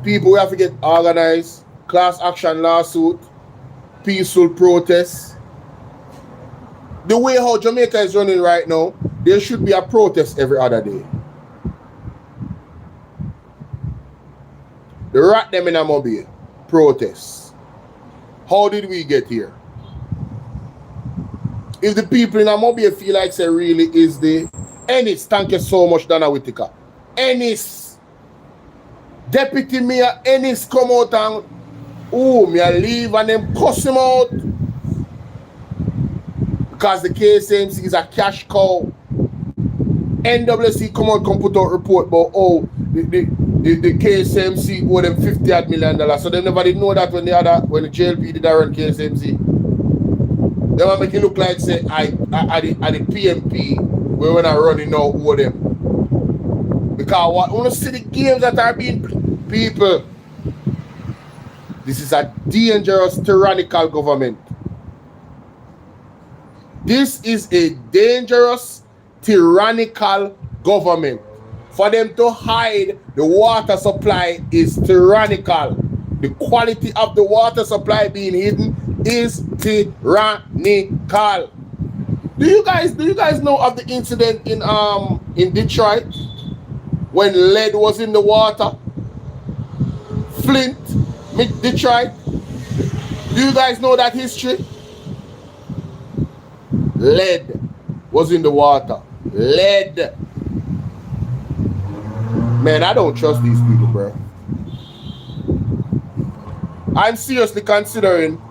People, we have to get organized, class action lawsuit, peaceful protests. The way how Jamaica is running right now, there should be a protest every other day. They rat them in a mobile. Protests. How did we get here? If the people in a mobile feel like say really is the Ennis, thank you so much, Dana Whittaker. Ennis. Deputy Mayor Ennis come out and me I leave and them cuss him out. Because the KSMC is a cash cow. NWC come out and put out report about the KSMC owe them $50 million. So they never did know that when the JLP did run KSMC. They want to make it look like say I the PMP where when I running out over them. Because I want to see the games that are being people. This is a dangerous, tyrannical government. This is a dangerous, tyrannical government. For them to hide the water supply is tyrannical. The quality of the water supply being hidden is tyrannical. Do you guys know of the incident in Detroit when lead was in the water? Flint, Detroit. Do you guys know that history? Lead was in the water. Lead. Man, I don't trust these people, bro. I'm seriously considering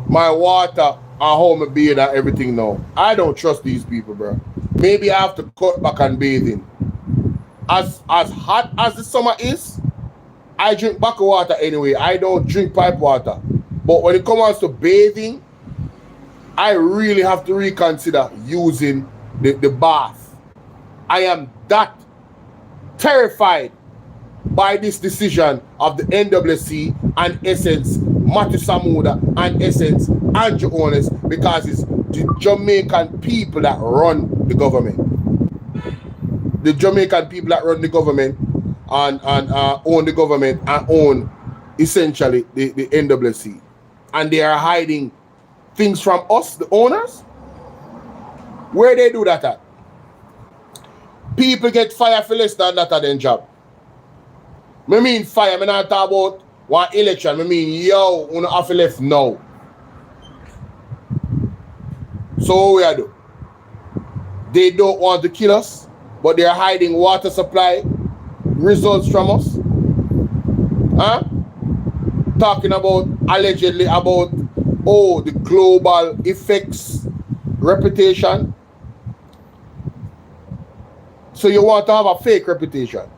my water and how I'm bathing and everything now. I don't trust these people, bro. Maybe I have to cut back on bathing. As hot as the summer is, I drink bottled water anyway. I don't drink pipe water. But when it comes to bathing, I really have to reconsider using the bath. I am that terrified by this decision of the NWC and Essence, Mathew Samuda and Essence, Andrew Holness, because it's the Jamaican people that run the government. The Jamaican people that run the government and own the government and own essentially the NWC. And they are hiding things from us, the owners. Where they do that at? People get fired for less than that at their job. I mean fire, I not talk about one election. I mean, yo, we don't have to left now. So what we are do? They don't want to kill us, but they are hiding water supply results from us. Huh? Talking about, allegedly about, oh, the global effects reputation. So you want to have a fake reputation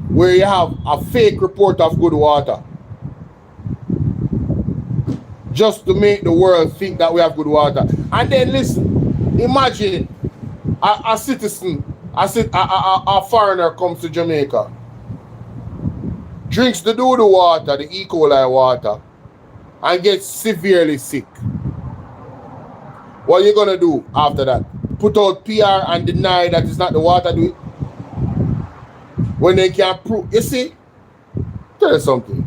where you have a fake report of good water just to make the world think that we have good water. And then listen, imagine a citizen, a foreigner comes to Jamaica, drinks the doo-doo water, the E. coli water, and gets severely sick. What are you gonna do after that? Put out PR and deny that it's not the water do it? When they can prove, you see, tell you something.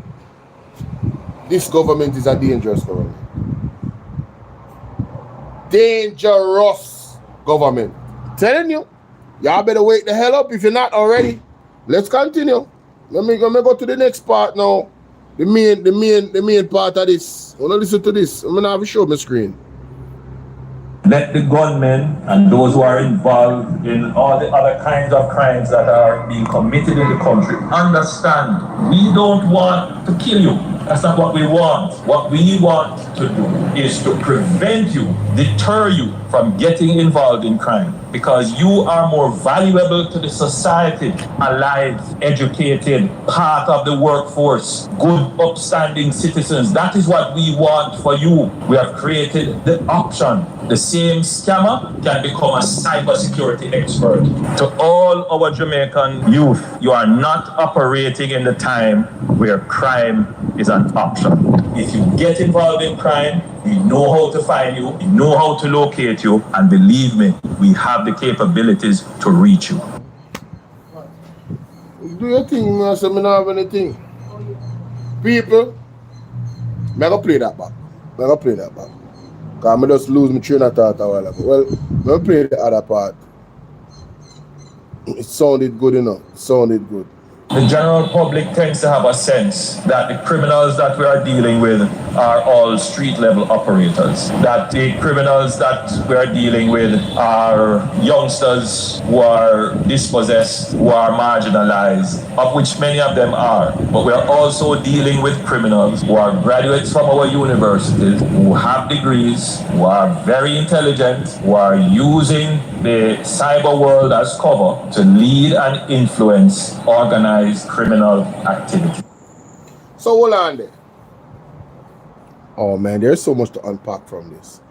This government is a dangerous government. Dangerous government. Telling you, y'all better wake the hell up if you're not already. Let's continue. Let me go to the next part now. The main part of this. I want to listen to this. I'm gonna have to show my screen. Let the gunmen and those who are involved in all the other kinds of crimes that are being committed in the country understand we don't want to kill you. That's not what we want. What we want to do is to prevent you, deter you from getting involved in crime, because you are more valuable to the society, alive, educated, part of the workforce, good, upstanding citizens. That is what we want for you. We have created the option. The same scammer can become a cybersecurity expert. To all our Jamaican youth, you are not operating in the time where crime is an option. If you get involved in crime, we know how to find you, we know how to locate you, and believe me, we have the capabilities to reach you. Do your thing, man. So I don't have anything. People, I'm going to play that back. Because I just lose my train of thought a while ago. Well, I'll play the other part. It sounded good enough. It sounded good. The general public tends to have a sense that the criminals that we are dealing with are all street-level operators. That the criminals that we are dealing with are youngsters who are dispossessed, who are marginalized, of which many of them are. But we are also dealing with criminals who are graduates from our universities, who have degrees, who are very intelligent, who are using the cyber world as cover to lead and influence organized criminal activity. So hold on there. Oh man, there's so much to unpack from this.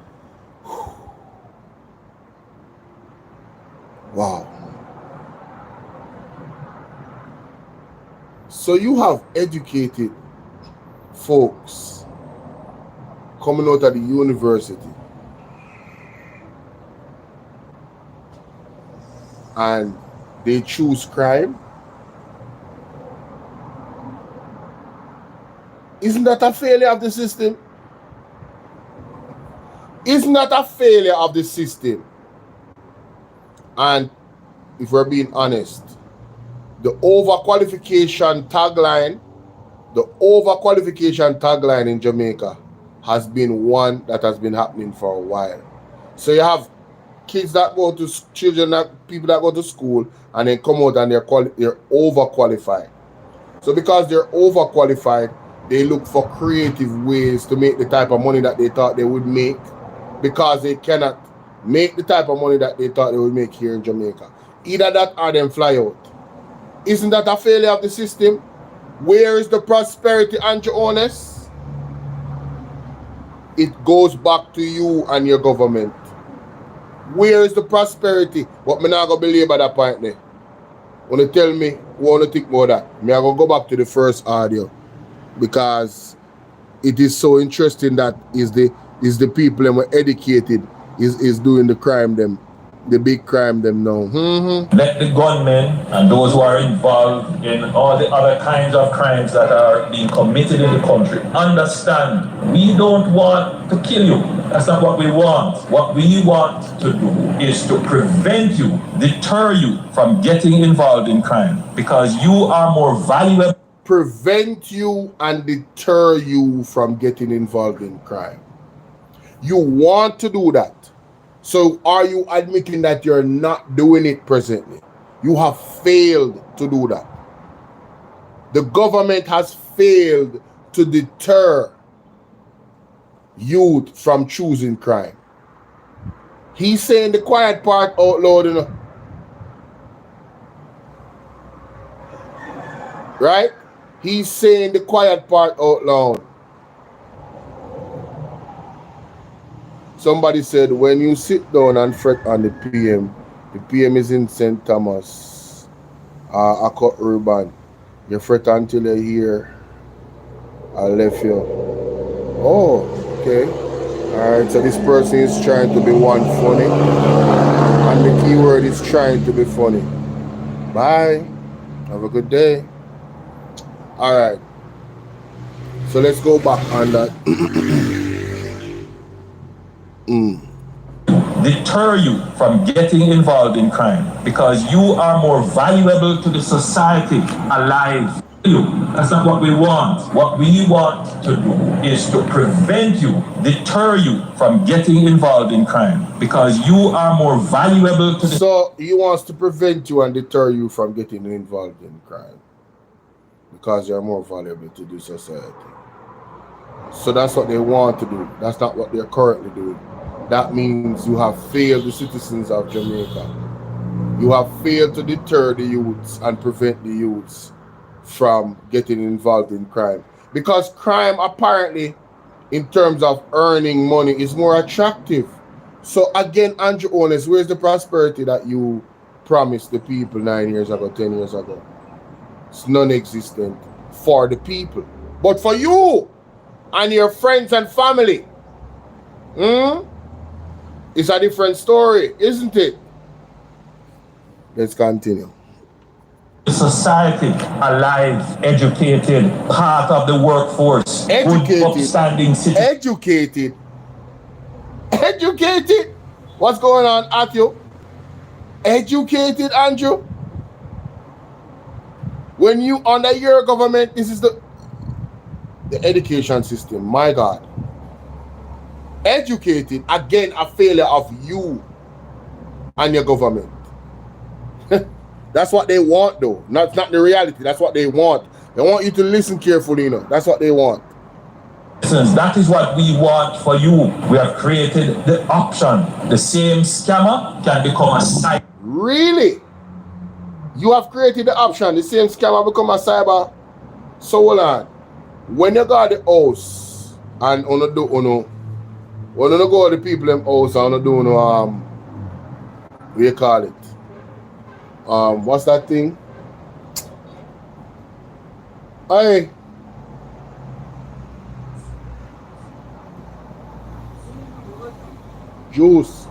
Wow. So you have educated folks coming out of the university and they choose crime. Isn't that a failure of the system? Isn't that a failure of the system? And if we're being honest, the overqualification tagline in Jamaica has been one that has been happening for a while. So you have kids that go to people that go to school and then come out and they're overqualified. So because they're overqualified, they look for creative ways to make the type of money that they thought they would make, because they cannot make the type of money that they thought they would make here in Jamaica. Either that or them fly out. Isn't that a failure of the system? Where is the prosperity, Andrew Holness? It goes back to you and your government. Where is the prosperity? But me not going to believe at that point there. Want to tell me, want to think about that? Me I going to go back to the first audio, because it is so interesting that is the people that were educated is doing the crime them, the big crime them now. Let the gunmen and those who are involved in all the other kinds of crimes that are being committed in the country understand, we don't want to kill you. That's not what we want. What we want to do is to prevent you, deter you from getting involved in crime, because you are more valuable. Prevent you and deter you from getting involved in crime. You want to do that. So are you admitting that you're not doing it presently? You have failed to do that. The government has failed to deter youth from choosing crime. He's saying the quiet part out loud, you know. Right? He's saying the quiet part out loud. Somebody said, when you sit down and fret on the PM is in St. Thomas, Akot Urban. You fret until you hear, I left you. Oh, okay. Alright, so this person is trying to be one funny. And the keyword is trying to be funny. Bye. Have a good day. Alright. So let's go back on that. Deter you from getting involved in crime, because you are more valuable to the society alive. That's not what we want. What we want to do is to prevent you, deter you from getting involved in crime, because you are more valuable to the... So he wants to prevent you and deter you from getting involved in crime, because you're more valuable to the society. So that's what they want to do. That's not what they're currently doing. That means you have failed the citizens of Jamaica. You have failed to deter the youths and prevent the youths from getting involved in crime. Because crime, apparently, in terms of earning money, is more attractive. So again, Andrew Holness, where's the prosperity that you promised the people 9 years ago, 10 years ago? It's non-existent for the people. But for you and your friends and family, it's a different story, isn't it? Let's continue. Society alive, educated, part of the workforce, educated, good, upstanding citizen. Educated. What's going on, Mathew? Educated, Andrew. When you under your government, this is the education system. My God. Educated, again, a failure of you and your government. That's what they want, though. Not the reality. That's what they want. They want you to listen carefully, you know. That's what they want. That is what we want for you. We have created the option. The same scammer can become a cyber. Really? You have created the option. The same scammer become a cyber. So hold on. When you got the house and on do when you go to the people in house and do what you call it? What's that thing? Hey. Juice.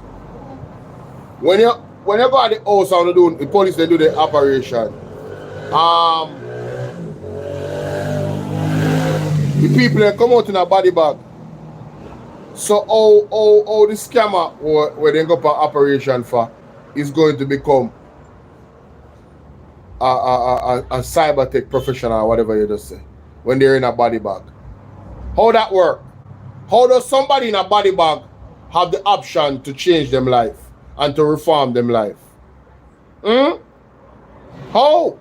When you go to the house and do the police, they do the operation. The people they come out in a body bag. So all the scammer where they go for operation for is going to become a cyber tech professional, whatever you just say, when they're in a body bag. How that work? How does somebody in a body bag have the option to change them life and to reform them life? How?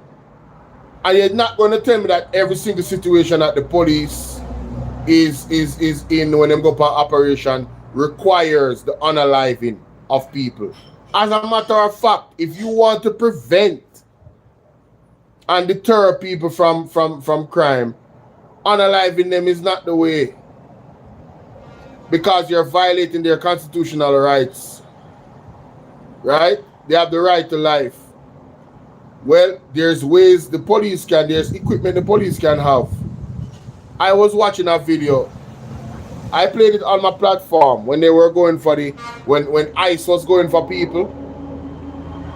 And you're not going to tell me that every single situation that the police is in when they go for operation requires the unaliving of people. As a matter of fact, if you want to prevent and deter people from crime, unaliving them is not the way. Because you're violating their constitutional rights. Right? They have the right to life. Well, there's ways there's equipment the police can have. I was watching a video. I played it on my platform when they were going for when ICE was going for people.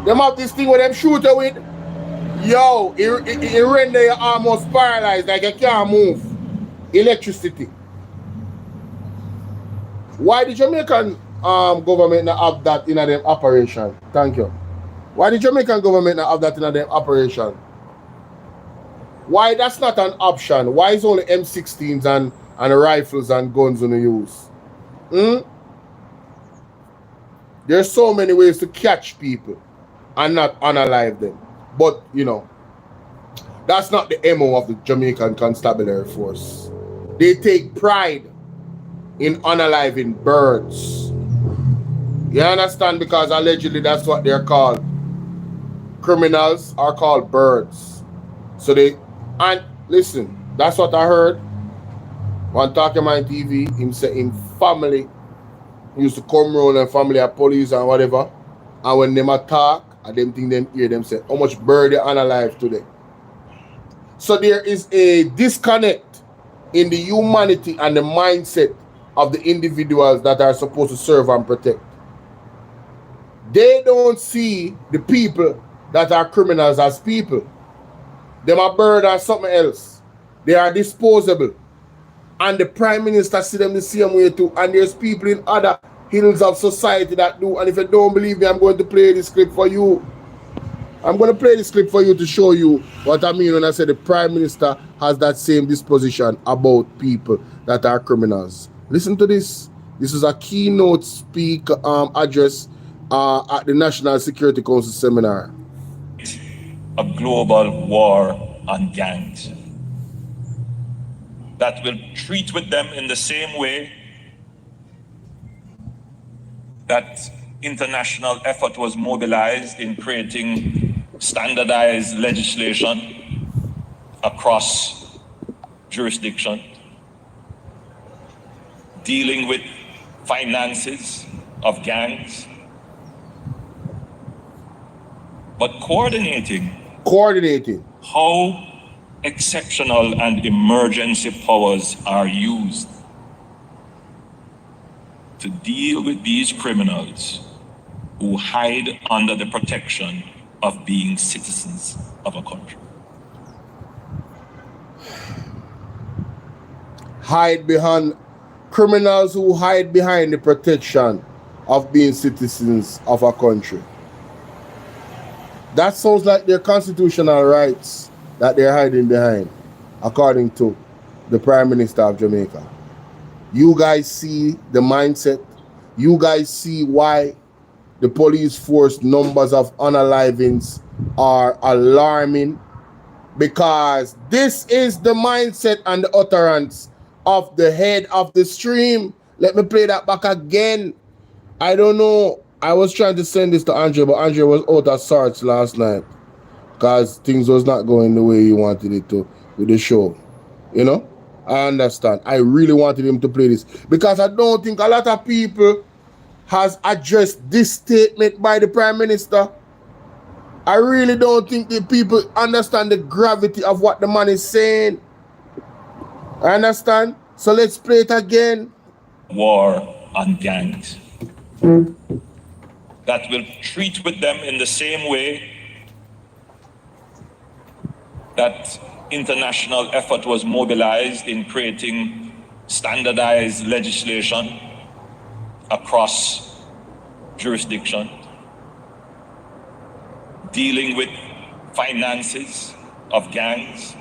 Them have this thing where them shoot you with. Yo, it render you almost paralyzed, like you can't move. Electricity. Why the Jamaican government not have that in their operation? Thank you. Why the Jamaican government not have that in their operation? Why that's not an option? Why is only M16s and rifles and guns on the use? There's so many ways to catch people and not unalive them. But, you know, that's not the MO of the Jamaican Constabulary Force. They take pride in unaliving birds. You understand? Because allegedly that's what they're called. Criminals are called birds. So and listen, that's what I heard. One talking on TV, him say in family, he used to come around and family of police and whatever. And when them attack, and them think them hear them say, how much bird they unalive today. So there is a disconnect in the humanity and the mindset of the individuals that are supposed to serve and protect. They don't see the people that are criminals as people. Them a bird or something else. They are disposable. And the Prime Minister see them the same way too. And there's people in other hills of society that do. And if you don't believe me, I'm going to play this clip for you. I'm going to play this clip for you to show you what I mean when I say the Prime Minister has that same disposition about people that are criminals. Listen to this. This is a keynote speak address at the National Security Council seminar. A global war on gangs that will treat with them in the same way that international effort was mobilized in creating standardized legislation across jurisdiction, dealing with finances of gangs, but coordinating how exceptional and emergency powers are used to deal with these criminals who hide under the protection of being citizens of a country. Hide behind criminals who hide behind the protection of being citizens of a country. That sounds like their constitutional rights that they're hiding behind, according to the Prime Minister of Jamaica. You guys see the mindset. You guys see why the police force numbers of unalivings are alarming, because this is the mindset and the utterance of the head of the stream. Let me play that back again. I don't know. I was trying to send this to Andre, but Andre was out of sorts last night because things was not going the way he wanted it to with the show. You know? I understand. I really wanted him to play this because I don't think a lot of people has addressed this statement by the Prime Minister. I really don't think the people understand the gravity of what the man is saying. I understand? So let's play it again. War on gangs. That will treat with them in the same way that international effort was mobilized in creating standardized legislation across jurisdiction, dealing with finances of gangs,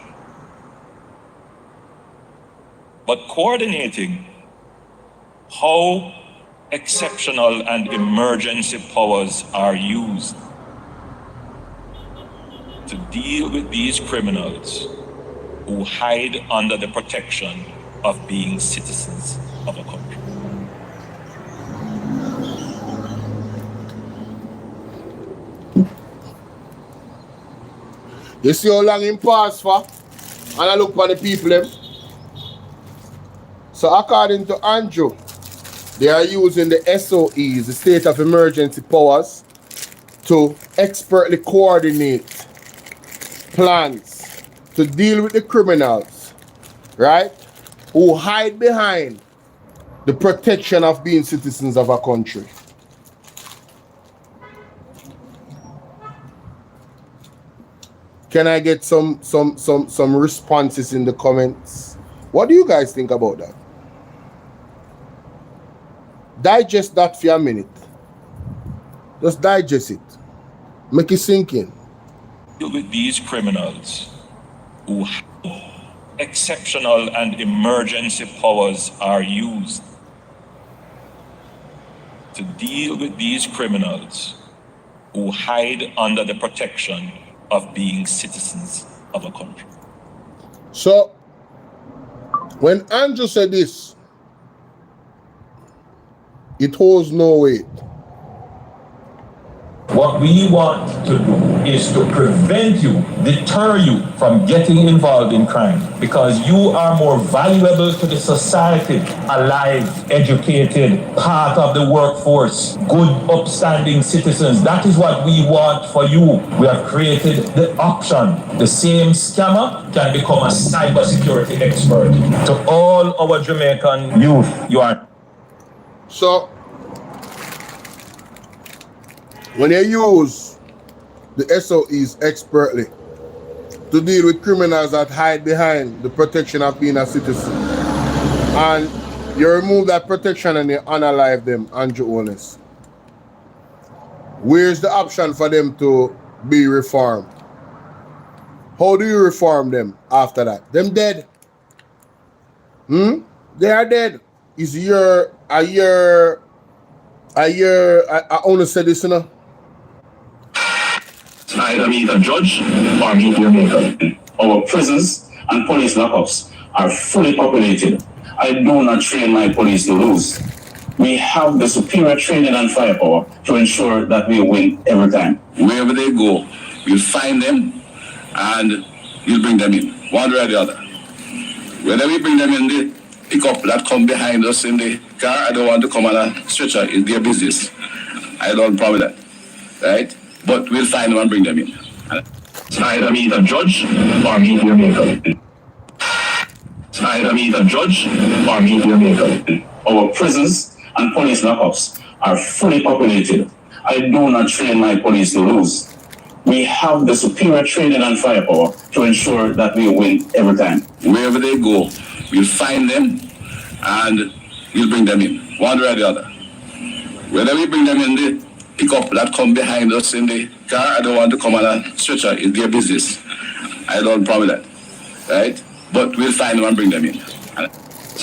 but coordinating how exceptional and emergency powers are used to deal with these criminals who hide under the protection of being citizens of a country. You see how long him pass for? And I look for the people them. So according to Andrew, they are using the SOEs, the state of emergency powers, to expertly coordinate plans to deal with the criminals, right? Who hide behind the protection of being citizens of a country. Can I get some responses in the comments? What do you guys think about that? Digest that for a minute. Just digest it. Make it sink in. With these criminals who exceptional and emergency powers are used to deal with these criminals who hide under the protection of being citizens of a country. So, when Andrew said this, it holds no weight. What we want to do is to prevent you, deter you from getting involved in crime, because you are more valuable to the society, alive, educated, part of the workforce, good, upstanding citizens. That is what we want for you. We have created the option. The same scammer can become a cybersecurity expert. To all our Jamaican youth, you are. So, when you use the SOEs expertly to deal with criminals that hide behind the protection of being a citizen, and you remove that protection and you unalive them, Andrew Holness, where's the option for them to be reformed? How do you reform them after that? Them dead. They are dead. Is I only said this, you know? Either meet a judge or meet your maker. Our prisons and police lockups are fully populated. I do not train my police to lose. We have the superior training and firepower to ensure that we win every time. Wherever they go, we'll find them and we'll bring them in, one way or the other. Whether we bring them in the pickup that come behind us in the car, I don't want to come on a stretcher, it's their business. I don't promise that, right? But we'll find them and bring them in. Either meet a judge or meet your maker. Either meet a judge or meet your maker. Our prisons and police lockups are fully populated. I do not train my police to lose. We have the superior training and firepower to ensure that we win every time. Wherever they go, we'll find them and we'll bring them in, one way or the other. Whether we bring them in the pickup that come behind us in the car, I don't want to come on a stretcher, it's their business. I don't promise that, right? But we'll find them and bring them in.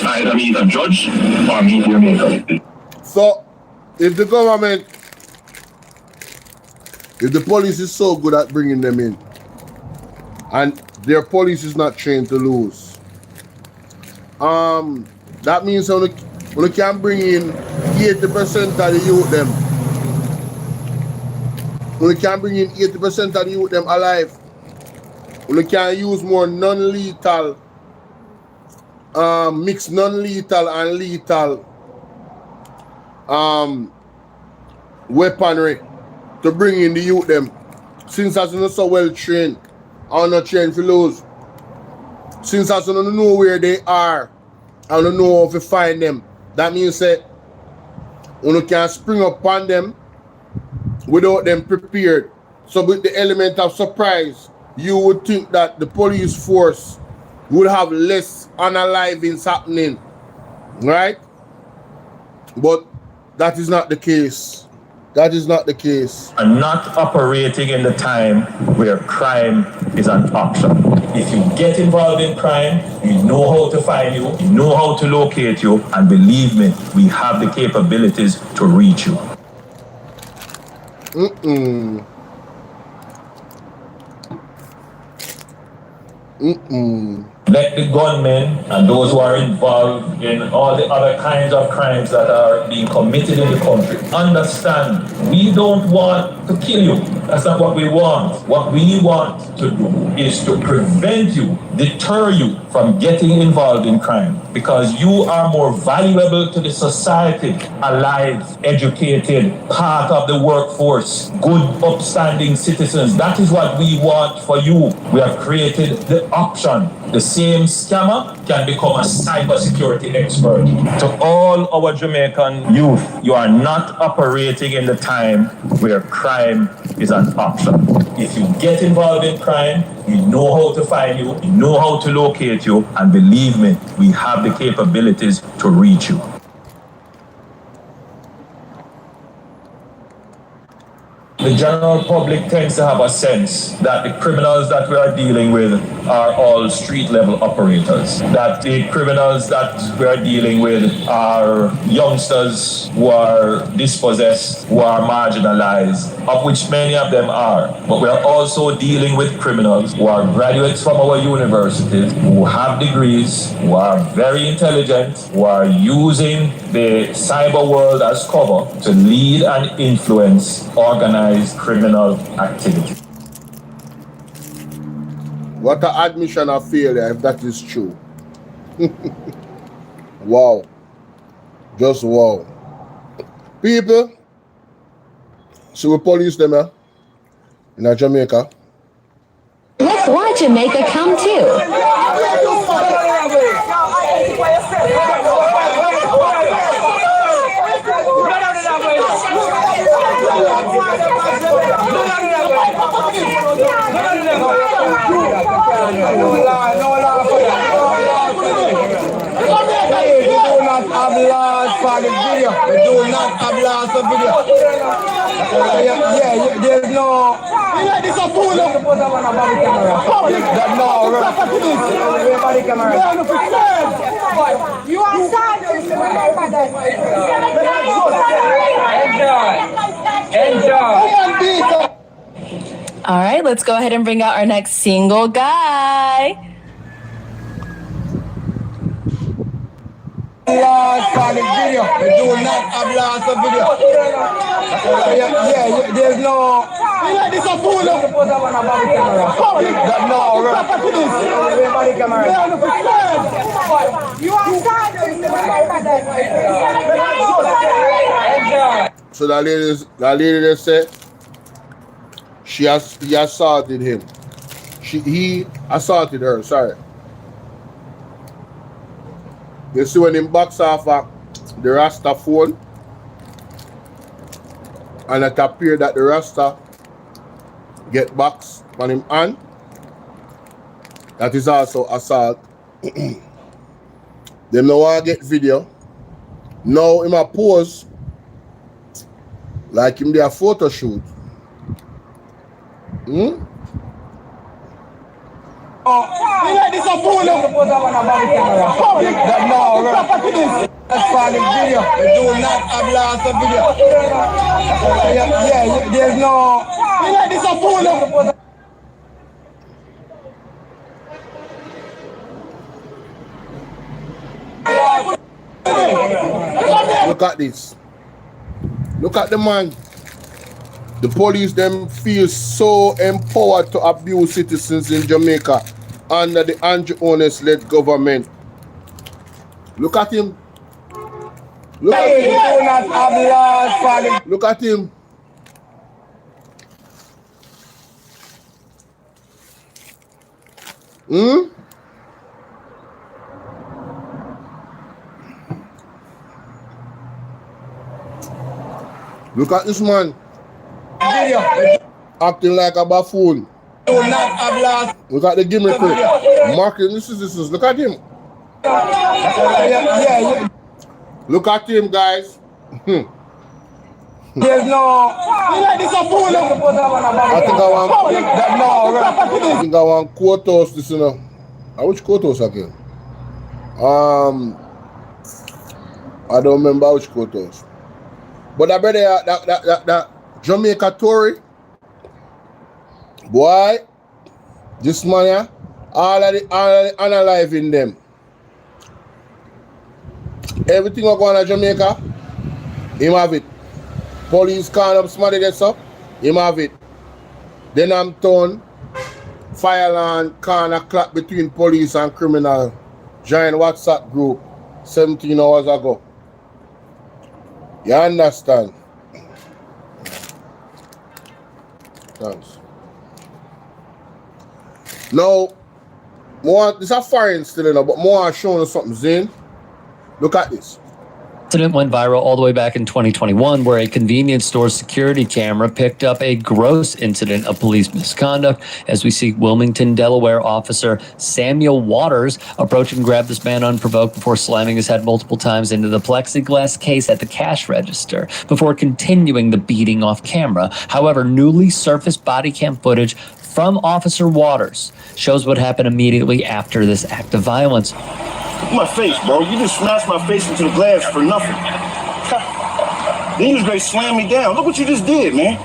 Either meet a judge or meet your maker. So, if the government, if the police is so good at bringing them in, and their police is not trained to lose, that means we can bring in 80% of the youth them. We can bring in 80% of the youth them alive. We can use more non-lethal mix non-lethal and lethal weaponry to bring in the youth them. Since as not so well trained, I'm not trained for lose. Since as don't know where they are, I don't know how to find them. That means that you can spring up on them without them prepared. So with the element of surprise, you would think that the police force would have less unalivings happening, right? But that is not the case. That is not the case. And not operating in the time where crime is an option. If you get involved in crime, you know how to find you, you know how to locate you, and believe me, we have the capabilities to reach you. Let the gunmen and those who are involved in all the other kinds of crimes that are being committed in the country understand we don't want to kill you. That's not what we want. What we want to do is to prevent you, deter you from getting involved in crime, because you are more valuable to the society, alive, educated, part of the workforce, good, upstanding citizens. That is what we want for you. We have created the option. The same scammer can become a cybersecurity expert. To all our Jamaican youth, you are not operating in the time where crime is an option. If you get involved in crime, we know how to find you, we know how to locate you, and believe me, we have the capabilities to reach you. The general public tends to have a sense that the criminals that we are dealing with are all street-level operators, that the criminals that we are dealing with are youngsters who are dispossessed, who are marginalized, of which many of them are. But we are also dealing with criminals who are graduates from our universities, who have degrees, who are very intelligent, who are using the cyber world as cover to lead and influence organized criminal activity. What an admission of failure if that is true. Wow. Just wow. People, so we police them in Jamaica. Let's watch Jamaica come too. For the video, we do not have lots of video. There's no. This is a fool. You are Enjoy. All right, let's go ahead and bring out our next single guy. For the video, we do not have lots of video. There's no. This is a fool. So that lady just said he assaulted him. He assaulted her, sorry. You see when him box off the Rasta phone, and it appeared that the Rasta get box on him hand, that is also assault. Them no want get video. Now him a pose like him there a photo shoot. This is a fool. That's for the video. We do not have lots of video. There's no. This is a fool. Look at this. Look at the man. The police them feel so empowered to abuse citizens in Jamaica under the Holness led government. Look at him. Look at Hey, him. do not have laws for the Look at him. Look at this man. video. Acting like a buffoon. Do not have laws. Look at the gimmick. Marking, this is. Look at him. Yeah. Look at him, guys. There's no. This a fool. I think I want courthouse this, you know. Which courthouse again? I don't remember which courthouse. But I bet that Jamaica Tory, boy, this man, yeah, all of the unaliving them. Everything I go on Jamaica, him have it. Police can't up somebody that's up, him have it. Then I'm town, fire alarm can't clap between police and criminal. Giant WhatsApp group 17 hours ago. You understand? Thanks. Now, this is a foreign still, you know, but more showing us something, Zane. Look at this. Incident went viral all the way back in 2021, where a convenience store security camera picked up a gross incident of police misconduct as we see Wilmington, Delaware officer Samuel Waters approach and grab this man unprovoked before slamming his head multiple times into the plexiglass case at the cash register before continuing the beating off camera. However, newly surfaced body cam footage from Officer Waters shows what happened immediately after this act of violence. My face, bro. You just smashed my face into the glass for nothing. Then you was ready to slam me down. Look what you just did, man.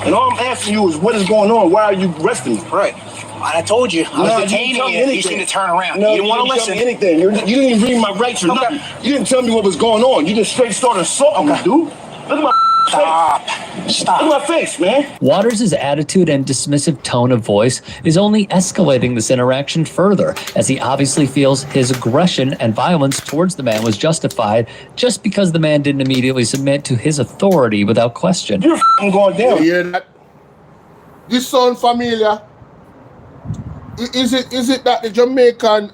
And all I'm asking you is what is going on? Why are you arresting me? Right. I told you. I was detaining you. You seem to turn around. No, you didn't want to listen. Tell me anything. You didn't even read my rights or nothing. You didn't tell me what was going on. You just straight started assaulting me, dude. Look at my Stop. Look at my face, man. Waters' attitude and dismissive tone of voice is only escalating this interaction further, as he obviously feels his aggression and violence towards the man was justified just because the man didn't immediately submit to his authority without question. You're f***ing going down. You hear that? This sound familiar? Is it that the Jamaican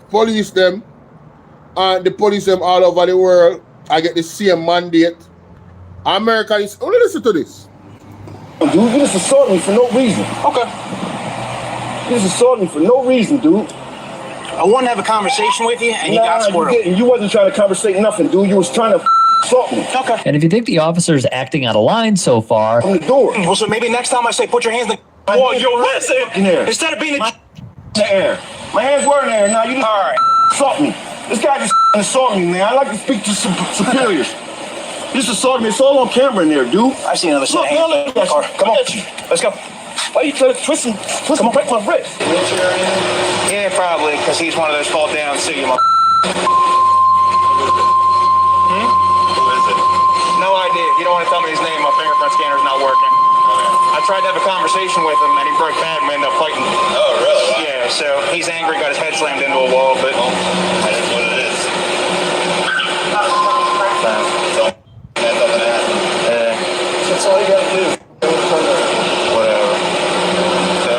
police them and the police them all over the world, I get the same mandate? America is only listen to this. Dude, you just assaulted me for no reason. Okay. You just assaulted me for no reason, dude. I wanted to have a conversation with you, and you got squirrely. You wasn't trying to conversate nothing, dude. You was trying to assault me. Okay. And if you think the officer's acting out of line so far, from the door. Well, so maybe next time I say put your hands in the... Oh, yo, listen. Instead of being the air. My hands were in there. Now you just assault me. This guy just assaulted me, man. I like to speak to superiors. You just assaulted me. It's all on camera in there, dude. I see another set of hands. Come on. Let's go. Why are you trying to twist and break my wrist? Yeah, probably, because he's one of those fall down, so you mother... Who is it? No idea. If you don't want to tell me his name, my fingerprint scanner's not working. I tried to have a conversation with him, and he broke bad, and we ended up fighting. Oh, really? Yeah, so he's angry, got his head slammed into a wall, but... That is what it is. That's not gonna happen. That's all you gotta do. Whatever. So,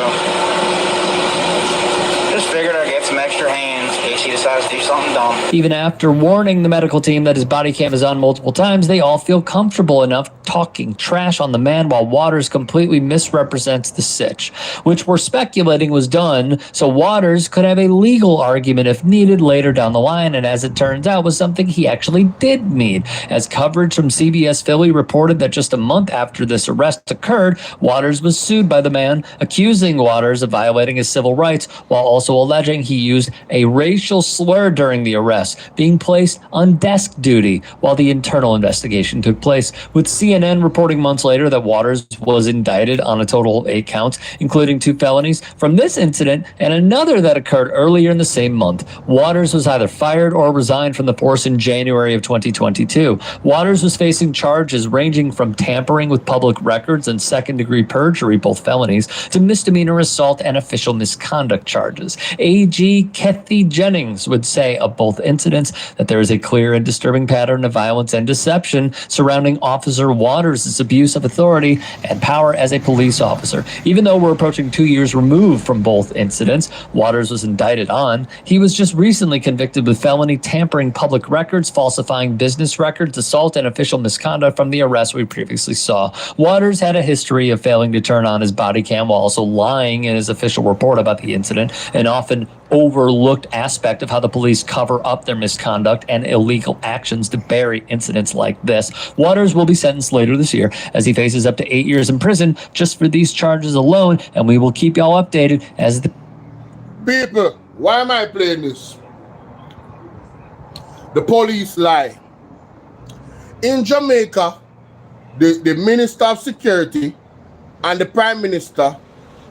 just figured I'd get some extra hands in case he decides to do something dumb. even after warning the medical team that his body cam is on multiple times, they all feel comfortable enough talking trash on the man while Waters completely misrepresents the sitch, which we're speculating was done so Waters could have a legal argument if needed later down the line, and as it turns out was something he actually did need, as coverage from CBS Philly reported that just a month after this arrest occurred, Waters was sued by the man, accusing Waters of violating his civil rights while also alleging he used a racial slur during the arrest, being placed on desk duty while the internal investigation took place, with CNN reporting months later that Waters was indicted on a total of 8 counts, including 2 felonies from this incident and another that occurred earlier in the same month. Waters was either fired or resigned from the force in January of 2022. Waters was facing charges ranging from tampering with public records and second-degree perjury, both felonies, to misdemeanor assault and official misconduct charges. AG Kathy Jennings would say of both incidents that there is a clear and disturbing pattern of violence and deception surrounding Officer Waters' abuse of authority and power as a police officer. Even though we're approaching 2 years removed from both incidents, Waters was indicted on. He was just recently convicted with felony tampering public records, falsifying business records, assault, and official misconduct from the arrest we previously saw. Waters had a history of failing to turn on his body cam while also lying in his official report about the incident, an often overlooked aspect of how the police cover up their misconduct and illegal actions to bury incidents like this. Waters will be sentenced later this year as he faces up to 8 years in prison just for these charges alone, and we will keep y'all updated as the... People, why am I playing this? The police lie. In Jamaica, the Minister of Security and the Prime Minister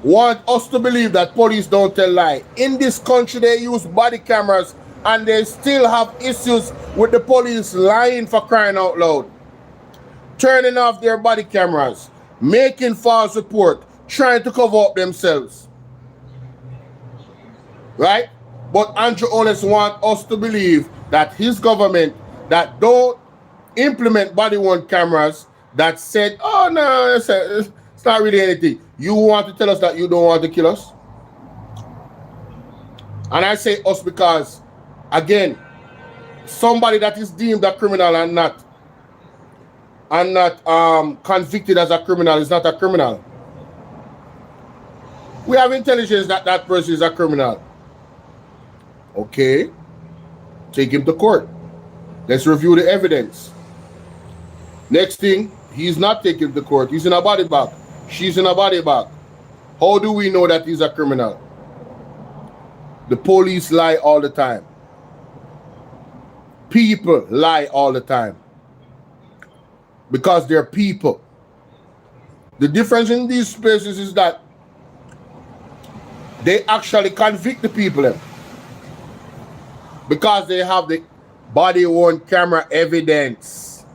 want us to believe that police don't tell lie. In this country, they use body cameras and they still have issues with the police lying, for crying out loud. Turning off their body cameras, making false report, trying to cover up themselves. Right? But Andrew Holness wants us to believe that his government that don't implement body-worn cameras that said, oh no, it's not really anything. You want to tell us that you don't want to kill us? And I say us because, again, somebody that is deemed a criminal and not convicted as a criminal is not a criminal. We have intelligence that that person is a criminal. Okay, take him to court. Let's review the evidence. Next thing, he's not taken to court. He's in a body bag. She's in a body bag. How do we know that he's a criminal? The police lie all the time. People lie all the time. Because they're people. The difference in these places is that they actually convict the people. Because they have the body-worn camera evidence.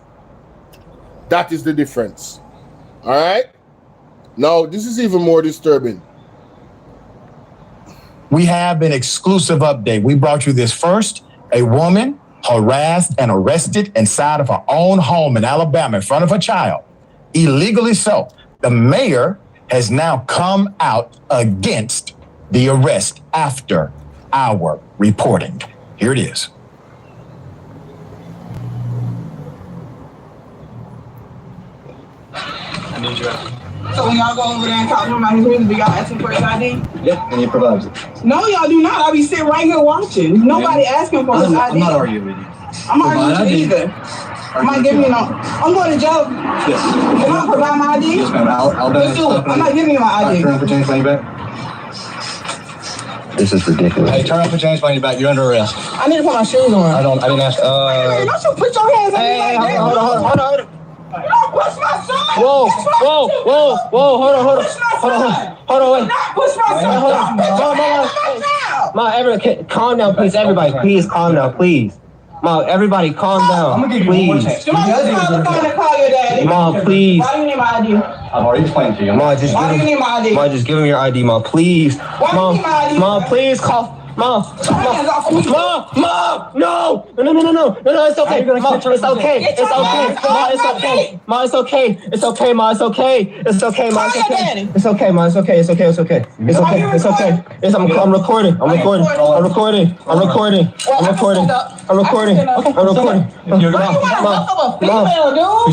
That is the difference. All right? Now, this is even more disturbing. We have an exclusive update. We brought you this first. A woman harassed and arrested inside of her own home in Alabama in front of her child. Illegally so. The mayor has now come out against the arrest after our reporting. Here it is. I need your ID. So when y'all go over there and talk to him about his reason, do y'all ask him for his ID? Yeah, and he provides it. No, y'all do not. I'll be sitting right here watching. Nobody asking for his ID. I'm not arguing with you. I'm not arguing with you either. I'm not giving you no. I'm going to jail. Yes. Can I provide my ID? Yes, ma'am. I'll do it. I'm not giving you my ID. Turn up for change money back. This is ridiculous. Hey, turn up for change money back. You're under arrest. I need to put my shoes on. I didn't ask. Hey, don't you put your hands on me like that. Hold on. You don't push my son. Whoa, hold on, wait. Do not push my son. Ma, calm down, please. Everybody, please calm down, please. Ma, everybody, calm down. I'm gonna give you one more chance. Do not just call the phone and call your daddy. Ma, please. Why do you need my ID? I've already explained to you. Ma, just Why do you need my ID? Ma, just give him your ID, Ma, please. Why do you need my ID? Ma, please call. No, it's okay. It's okay. I'm recording. You're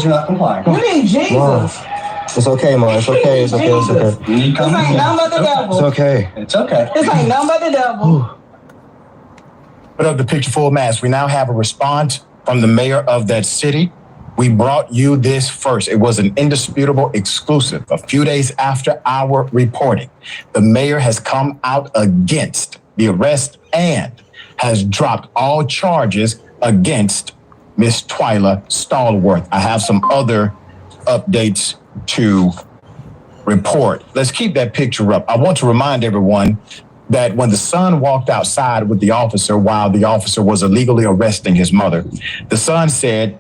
not complying. You need Jesus. It's okay, Ma. It's okay. This ain't nothing but the devil. It's okay. This ain't nothing but the devil. Put up the picture full mask. We now have a response from the mayor of that city. We brought you this first. It was an indisputable exclusive. A few days after our reporting, the mayor has come out against the arrest and has dropped all charges against Miss Twyla Stallworth. I have some other updates to report. Let's keep that picture up. I want to remind everyone that when the son walked outside with the officer while the officer was illegally arresting his mother, the son said,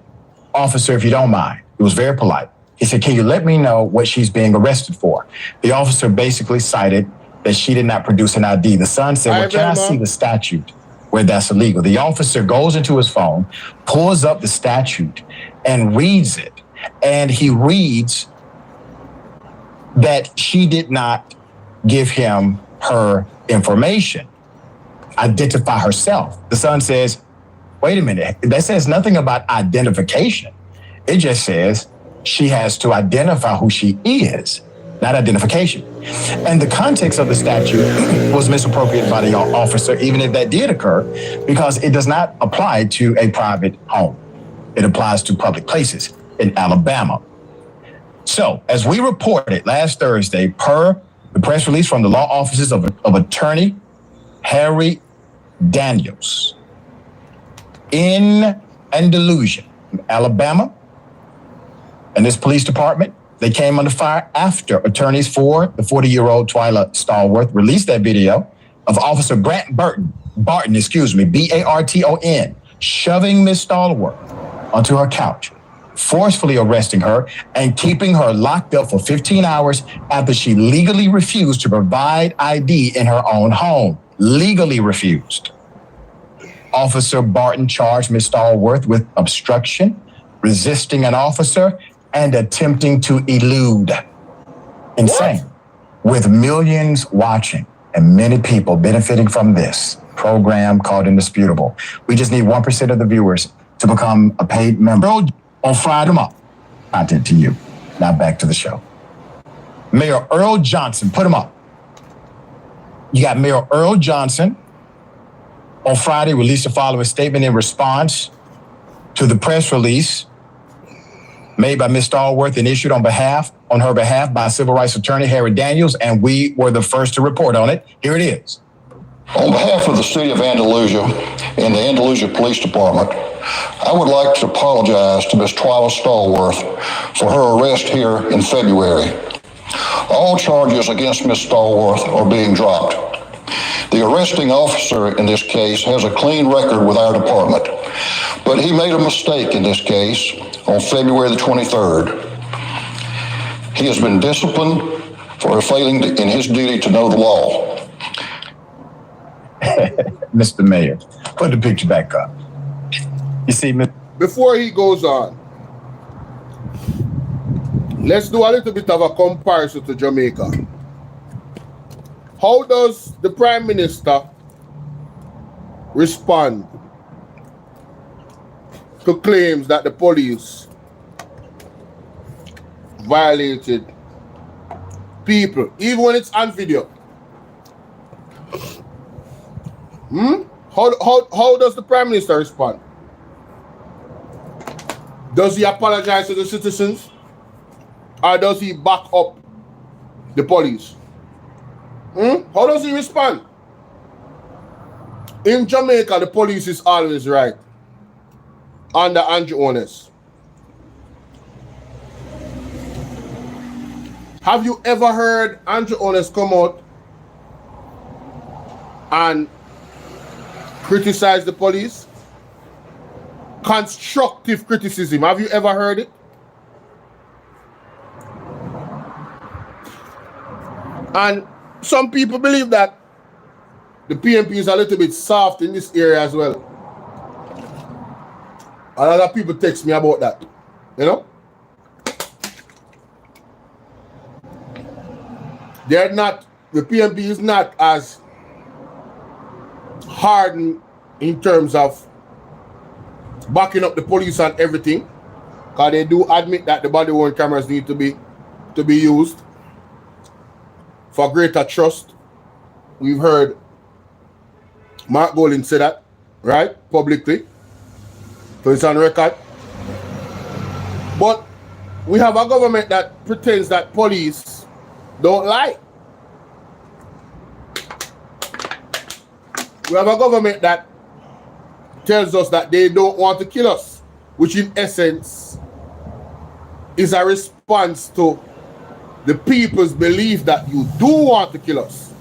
"Officer, if you don't mind," it was very polite. He said, "Can you let me know what she's being arrested for?" The officer basically cited that she did not produce an ID. The son said, "Well, can I see the statute where that's illegal. The officer goes into his phone, pulls up the statute, and reads it. And he reads that she did not give him her information, identify herself. The son says, wait a minute, that says nothing about identification. It just says she has to identify who she is, not identification. And the context of the statute was misappropriated by the officer, even if that did occur, because it does not apply to a private home. It applies to public places in Alabama. So, as we reported last Thursday, per the press release from the law offices of attorney Harry Daniels in Andalusia, Alabama, and this police department, they came under fire after attorneys for the 40-year-old Twyla Stallworth released that video of Officer Grant Barton, B-A-R-T-O-N, shoving Miss Stallworth onto her couch, forcefully arresting her and keeping her locked up for 15 hours after she legally refused to provide ID in her own home. Legally refused. Officer Barton charged Miss Stallworth with obstruction, resisting an officer, and attempting to elude. Insane. What? With millions watching and many people benefiting from this program called Indisputable, we just need 1% of the viewers to become a paid member. On Friday, content to you. Now back to the show. Mayor Earl Johnson, put him up. You got Mayor Earl Johnson on Friday released the following statement in response to the press release made by Ms. Stallworth and issued on her behalf by civil rights attorney Harry Daniels, and we were the first to report on it. Here it is. On behalf of the city of Andalusia and the Andalusia Police Department, I would like to apologize to Ms. Twyla Stallworth for her arrest here in February. All charges against Ms. Stallworth are being dropped. The arresting officer in this case has a clean record with our department, but he made a mistake in this case on February the 23rd. He has been disciplined for failing in his duty to know the law. Mr. Mayor, put the picture back up. You see, before he goes on, let's do a little bit of a comparison to Jamaica. How does the Prime Minister respond to claims that the police violated people, even when it's on video? How does the Prime Minister respond? Does he apologize to the citizens? Or does he back up the police? How does he respond? In Jamaica, the police is always right. Under Andrew Holness. Have you ever heard Andrew Holness come out and criticize the police? Constructive criticism. Have you ever heard it? And some people believe that the PNP is a little bit soft in this area as well. A lot of people text me about that. You know? The PNP is not as hardened in terms of backing up the police and everything, because they do admit that the body-worn cameras need to be used for greater trust. We've heard Mark Golding say that, right, publicly, so it's on record. But we have a government that pretends that police don't lie. We have a government that tells us that they don't want to kill us, which in essence is a response to the people's belief that you do want to kill us.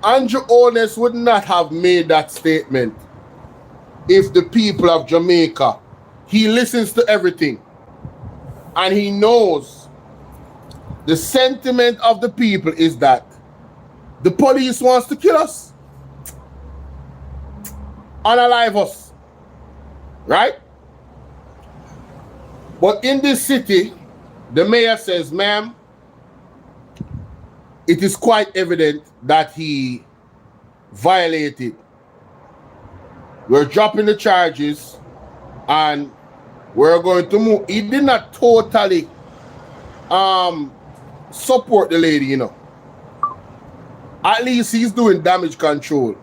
Andrew Holness would not have made that statement if the people of Jamaica, he listens to everything and he knows the sentiment of the people is that The police wants to kill us. Unalive us. Right? But in this city, the mayor says, ma'am, it is quite evident that he violated. We're dropping the charges and we're going to move. He did not totally support the lady, you know. At least he's doing damage control.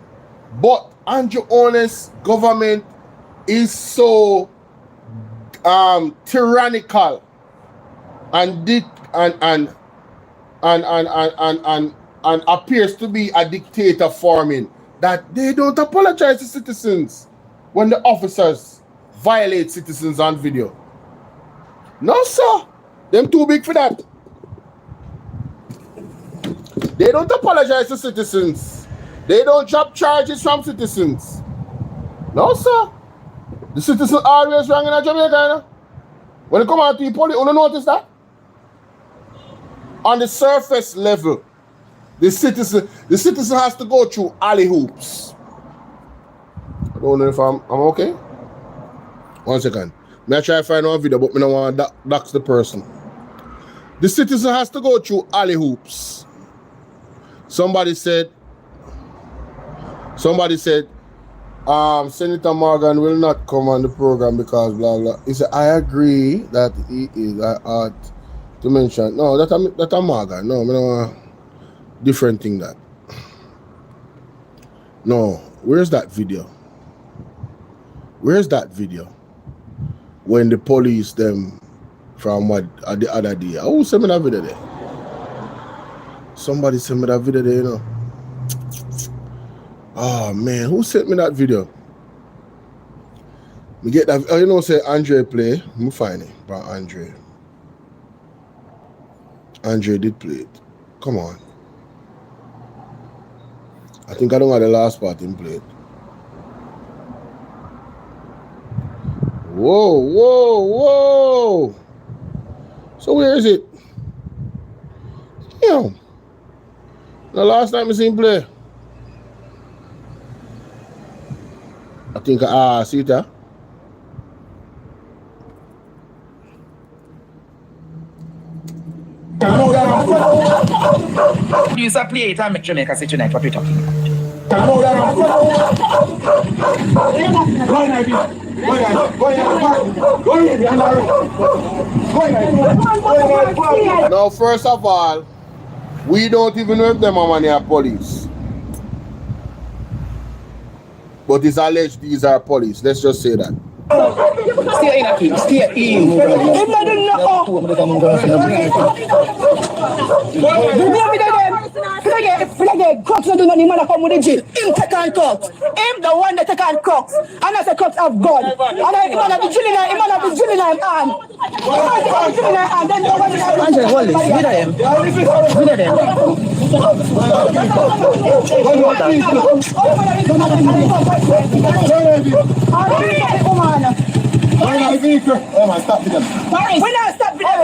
But Andrew Holness government is so tyrannical and appears to be a dictator forming that they don't apologize to citizens when the officers violate citizens on video. No, sir. Them too big for that. They don't apologize to citizens. They don't drop charges from citizens. No, sir. The citizens always wrong in Jamaica, you know? When it come out to the police, you don't notice that? On the surface level, the citizen has to go through alley hoops. I don't know if I'm okay. 1 second. May I try to find one video, but I don't want to dox the person. The citizen has to go through alley hoops. Somebody said, Senator Morgan will not come on the program because blah blah. He said, I agree that he is. I ought to mention. No, that a Morgan. No, I don't different thing that. No, where's that video? Where's that video? When the police them from what the other day. Oh, send me that video there. Somebody sent me that video there, you know. Oh man, who sent me that video? Me get that. Oh, you know, say Andre play. Me find it, but Andre did play it. Come on. I think I don't have the last part in play it. Whoa, whoa, whoa. So where is it? Yeah. The last time I seen play. I think see it there. Use a play it and make Jamaica say tonight what we're talking about. Now, first of all, we don't even know if them are money are police. But it's alleged these are police. Let's just say that. Stay in a key. Stay in. Cox not do nothing, man, come with the jeep. Him take on Cox. Him the one that take on Cox. And I say Cox have gun. And I man have the drilling in hand. Then nobody have Angel, hold it. With them. Oh my, stop with them. We're not stop with them.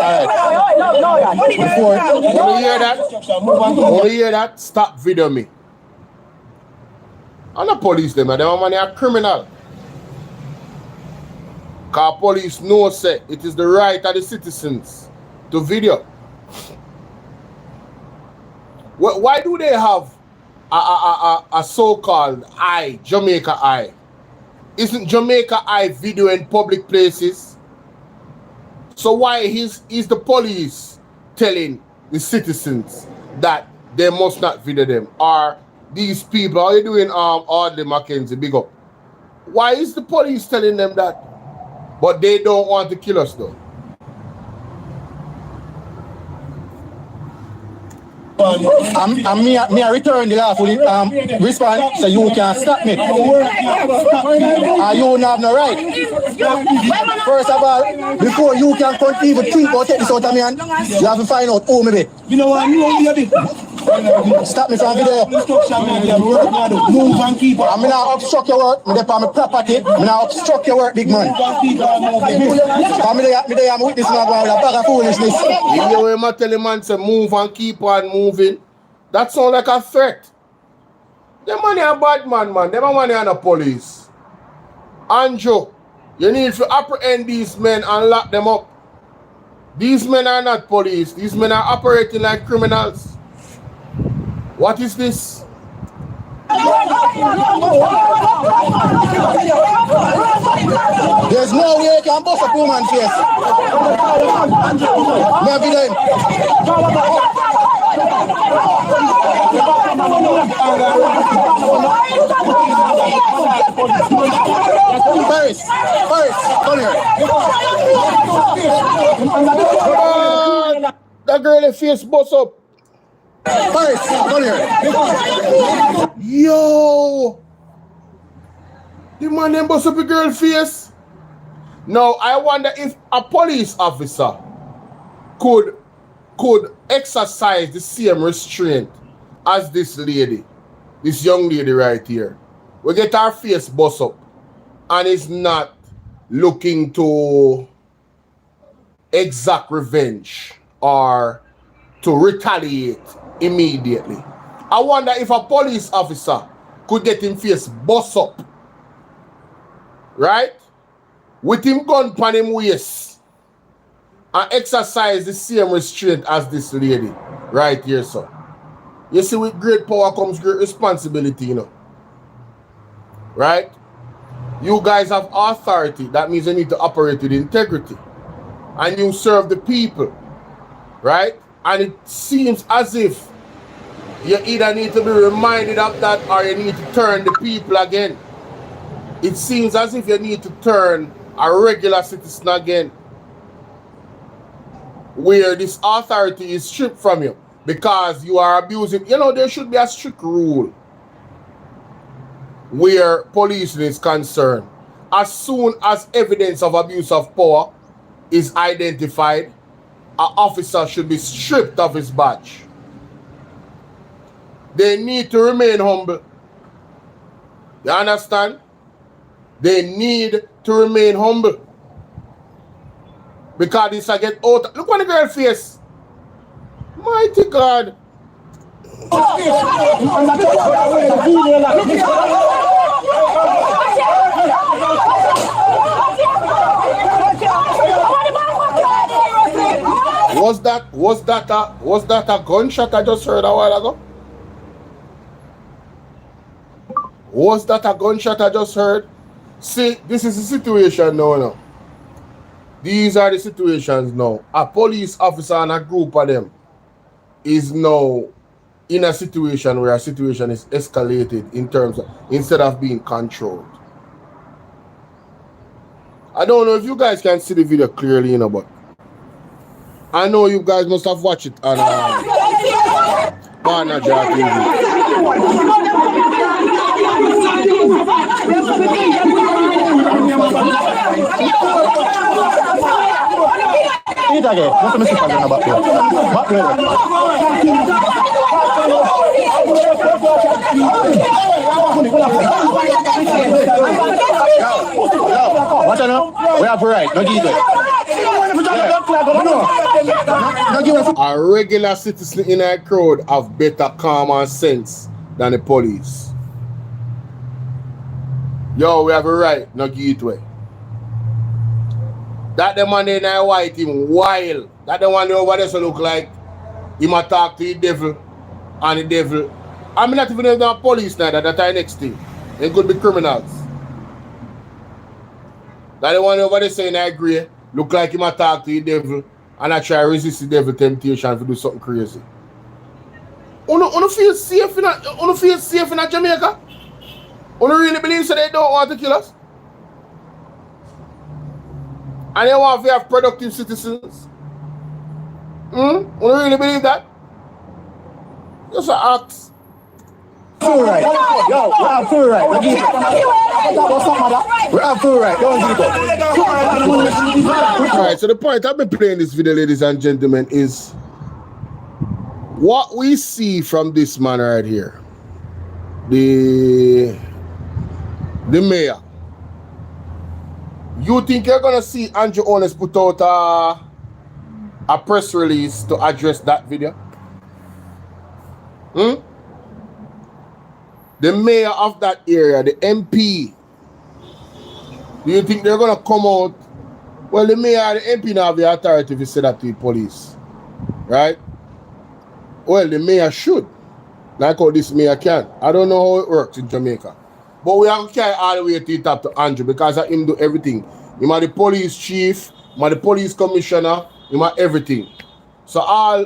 You hear that? You hear that? Stop video me. I'm not police them, man. Them are criminal. Because police know say it is the right of the citizens to video. Why do they have a so-called eye, Jamaica eye? Isn't Jamaica eye video in public places? So why is the police telling the citizens that they must not video them? Or these people, are you doing Audley Mackenzie, big up? Why is the police telling them that? But they don't want to kill us though. Me I return the lawful response so you can stop me. And you don't have no right. First of all, before you can even think about take this out of me, and you have to find out who me be. You know what? You won't be a bit. Stop me from video. Move and keep up. I'm not obstruct your work. I'm on my property. I'm not obstruct your work, big man. I'm witnessing a bag of foolishness. You know when I tell the man to move and keep on moving, That sounds like a threat. Them money a bad man, man. Them money on the police. Andrew, you need to apprehend these men and lock them up. These men are not police. These men are operating like criminals. What is this? There's no way you can bust a woman's face. Never done. Paris, come here. That girl face bust up. Paris, come here. Yo! The man them bust up a girl face. Now I wonder if a police officer could exercise the same restraint as this lady, this young lady right here. We get her face bust up and is not looking to exact revenge or to retaliate immediately. I wonder if a police officer could get him face bust up, right? With him gun pan him waist and exercise the same restraint as this lady right here, sir. You see, with great power comes great responsibility, you know. Right? You guys have authority. That means you need to operate with integrity. And you serve the people. Right? And it seems as if you either need to be reminded of that or you need to turn the people again. It seems as if you need to turn a regular citizen again, where this authority is stripped from you because you are abusing. You know, there should be a strict rule where policing is concerned. As soon as evidence of abuse of power is identified, an officer should be stripped of his badge. They need to remain humble. You understand? They need to remain humble. Because this I get out. Look on the girl face. Mighty God. Was that a gunshot I just heard a while ago? Was that a gunshot I just heard? See, this is the situation now. These are the situations now. A police officer and a group of them is now in a situation where a situation is escalated in terms of, instead of being controlled. I don't know if you guys can see the video clearly, but I know you guys must have watched it on Partner Jar TV. Watch out, we have right. No give it. A regular citizen in a crowd have better common sense than the police. Yo, we have a right, no give it way. That the man in a white him wild. That the one over there so look like he might talk to the devil and the devil. I'm not even the police now that are next thing. They could be criminals. That the one over there saying I agree. Look like he might talk to the devil and I try to resist the devil temptation to do something crazy. You feel safe in Jamaica? You really believe so they don't want to kill us? And they want to have productive citizens? You really believe that? Just an axe. Full right. Yo, we have full right. We have full right. Don't give it. Alright, so the point I've been playing this video, ladies and gentlemen, is what we see from this man right here. The mayor. You think you're gonna see Andrew Holness put out a press release to address that video? The mayor of that area, the MP, do you think they're going to come out? Well, the mayor and the MP now have the authority to say that to the police, right? Well, the mayor should, like how this mayor can. I don't know how it works in Jamaica. But we have to carry all the way to the top to Andrew because of him do everything. Him are the police chief, him are the police commissioner, him are everything. So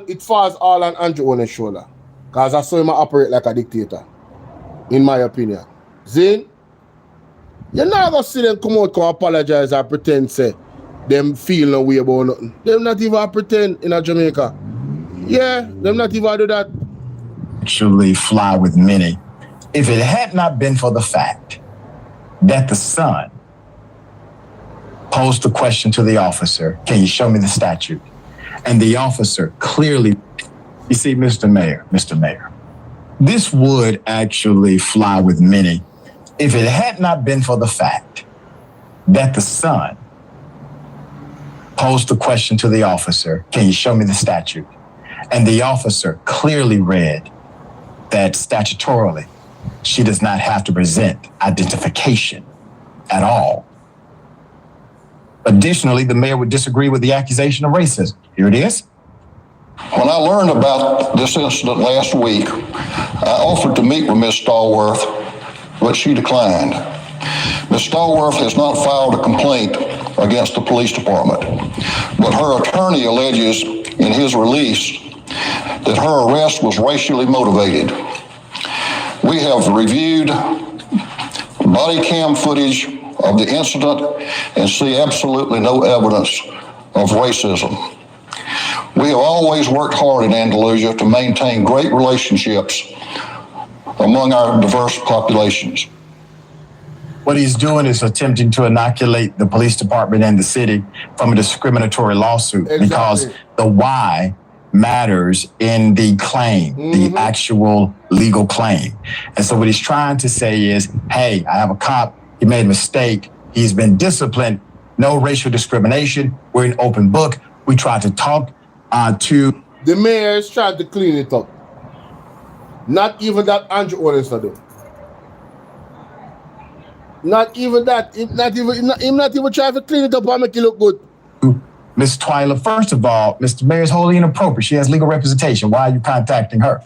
it falls all on Andrew on his shoulder. Because I saw him operate like a dictator, in my opinion. Zane, you're not going to see them come out and apologize and pretend say them feel no way about nothing. Them not even pretend in a Jamaica. Yeah, them not even do that. Actually fly with many. If it had not been for the fact that the son posed the question to the officer, can you show me the statute? And the officer clearly, you see, Mr. Mayor, this would actually fly with many if it had not been for the fact that the son posed the question to the officer, can you show me the statute? And the officer clearly read that statutorily, she does not have to present identification at all. Additionally, the mayor would disagree with the accusation of racism. Here it is. When I learned about this incident last week, I offered to meet with Ms. Stallworth, but she declined. Ms. Stallworth has not filed a complaint against the police department, but her attorney alleges in his release that her arrest was racially motivated. We have reviewed body cam footage of the incident and see absolutely no evidence of racism. We have always worked hard in Andalusia to maintain great relationships among our diverse populations. What he's doing is attempting to inoculate the police department and the city from a discriminatory lawsuit because the why matters in the claim, the actual legal claim. And so what he's trying to say is, hey, I have a cop, he made a mistake, he's been disciplined, no racial discrimination, we're an open book. We tried to talk to... The mayor is trying to clean it up. Not even that Andrew Holness do. Not even that. Him not even trying to clean it up and make it look good. Ms. Twyla, first of all, Mr. Mayor is wholly inappropriate. She has legal representation. Why are you contacting her?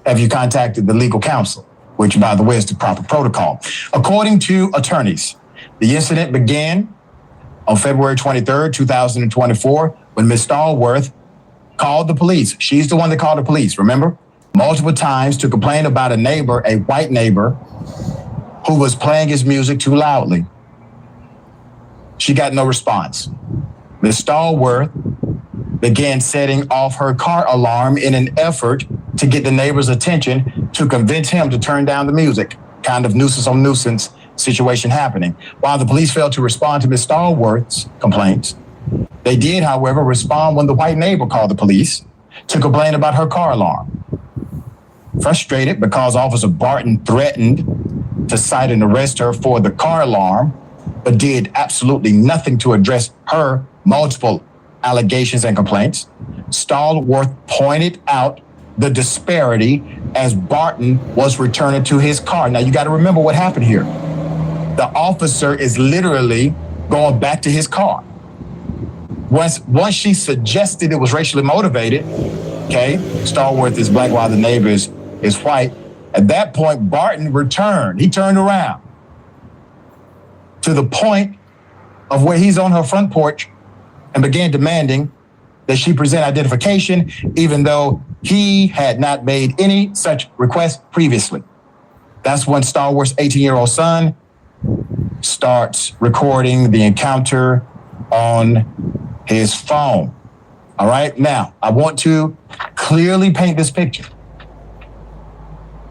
Have you contacted the legal counsel, which, by the way, is the proper protocol? According to attorneys, the incident began on February 23rd, 2024, when Ms. Stallworth called the police. She's the one that called the police, remember? Multiple times to complain about a neighbor, a white neighbor, who was playing his music too loudly. She got no response. Ms. Stallworth began setting off her car alarm in an effort to get the neighbor's attention to convince him to turn down the music. Kind of nuisance on nuisance situation happening. While the police failed to respond to Ms. Stallworth's complaints, they did, however, respond when the white neighbor called the police to complain about her car alarm. Frustrated because Officer Barton threatened to cite and arrest her for the car alarm, but did absolutely nothing to address her multiple allegations and complaints, Stallworth pointed out the disparity as Barton was returning to his car. Now, you got to remember what happened here. The officer is literally going back to his car. Once she suggested it was racially motivated, okay, Stallworth is black while the neighbor is white. At that point, Barton returned. He turned around to the point of where he's on her front porch and began demanding that she present identification, even though he had not made any such request previously. That's when Stallworth's 18-year-old son starts recording the encounter on his phone. All right, now I want to clearly paint this picture.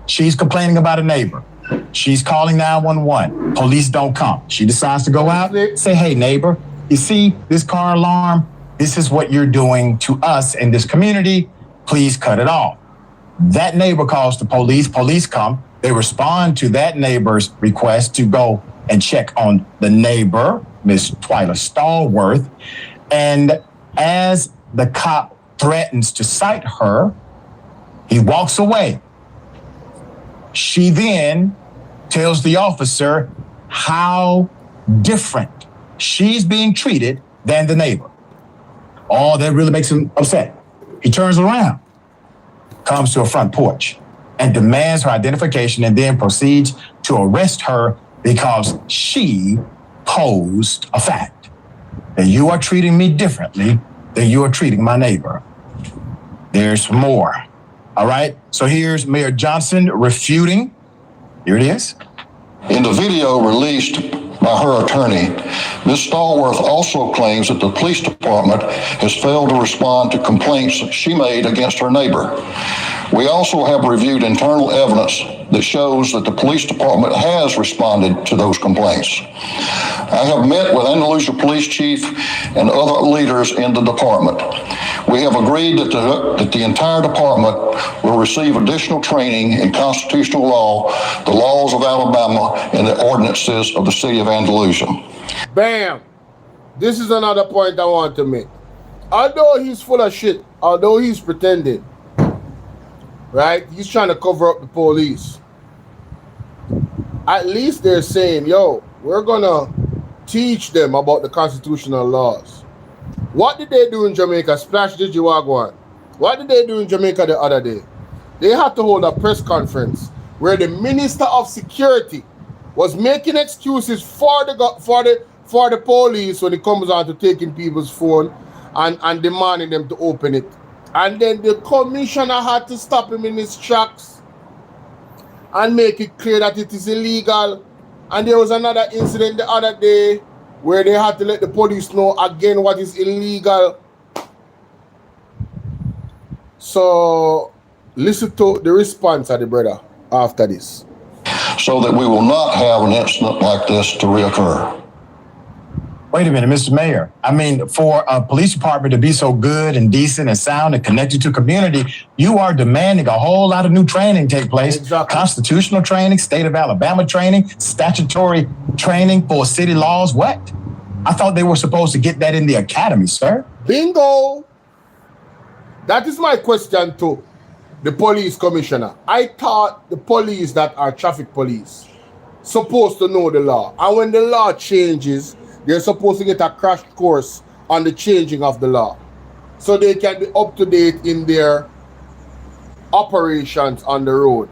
She's complaining about a neighbor. She's calling 911. Police don't come. She decides to go out, say, hey, neighbor, you see this car alarm? This is what you're doing to us in this community. Please cut it off. That neighbor calls the police. Police come. They respond to that neighbor's request to go and check on the neighbor, Miss Twyla Stallworth. And as the cop threatens to cite her, He walks away. She then tells the officer how different she's being treated than the neighbor. Oh, that really makes him upset. He turns around, comes to a front porch, and demands her identification and then proceeds to arrest her because she posed a fact that you are treating me differently than you are treating my neighbor. There's more. All right. So here's Mayor Johnson refuting. Here it is. In the video released by her attorney, Ms. Stallworth also claims that the police department has failed to respond to complaints she made against her neighbor. We also have reviewed internal evidence that shows that the police department has responded to those complaints. I have met with Andalusia Police Chief and other leaders in the department. We have agreed that the entire department will receive additional training in constitutional law, the laws of Alabama, and the ordinances of the city of Andalusia. Bam! This is another point I want to make. Although he's full of shit, although he's pretending, right? He's trying to cover up the police. At least they're saying, yo, we're gonna teach them about the constitutional laws. What did they do in Jamaica? Splash the Jiwagwan. What did they do in Jamaica the other day? They had to hold a press conference where the Minister of Security was making excuses for the police when it comes on to taking people's phone and demanding them to open it. And then the commissioner had to stop him in his tracks and make it clear that it is illegal. And there was another incident the other day where they had to let the police know again what is illegal. So listen to the response of the brother after this. So that we will not have an incident like this to reoccur. Wait a minute, Mr. Mayor. I mean, for a police department to be so good and decent and sound and connected to community, you are demanding a whole lot of new training take place. Exactly. Constitutional training, state of Alabama training, statutory training for city laws. What? I thought they were supposed to get that in the academy, sir. Bingo. That is my question to the police commissioner. I thought the police that are traffic police supposed to know the law. And when the law changes, they're supposed to get a crash course on the changing of the law so they can be up to date in their operations on the road.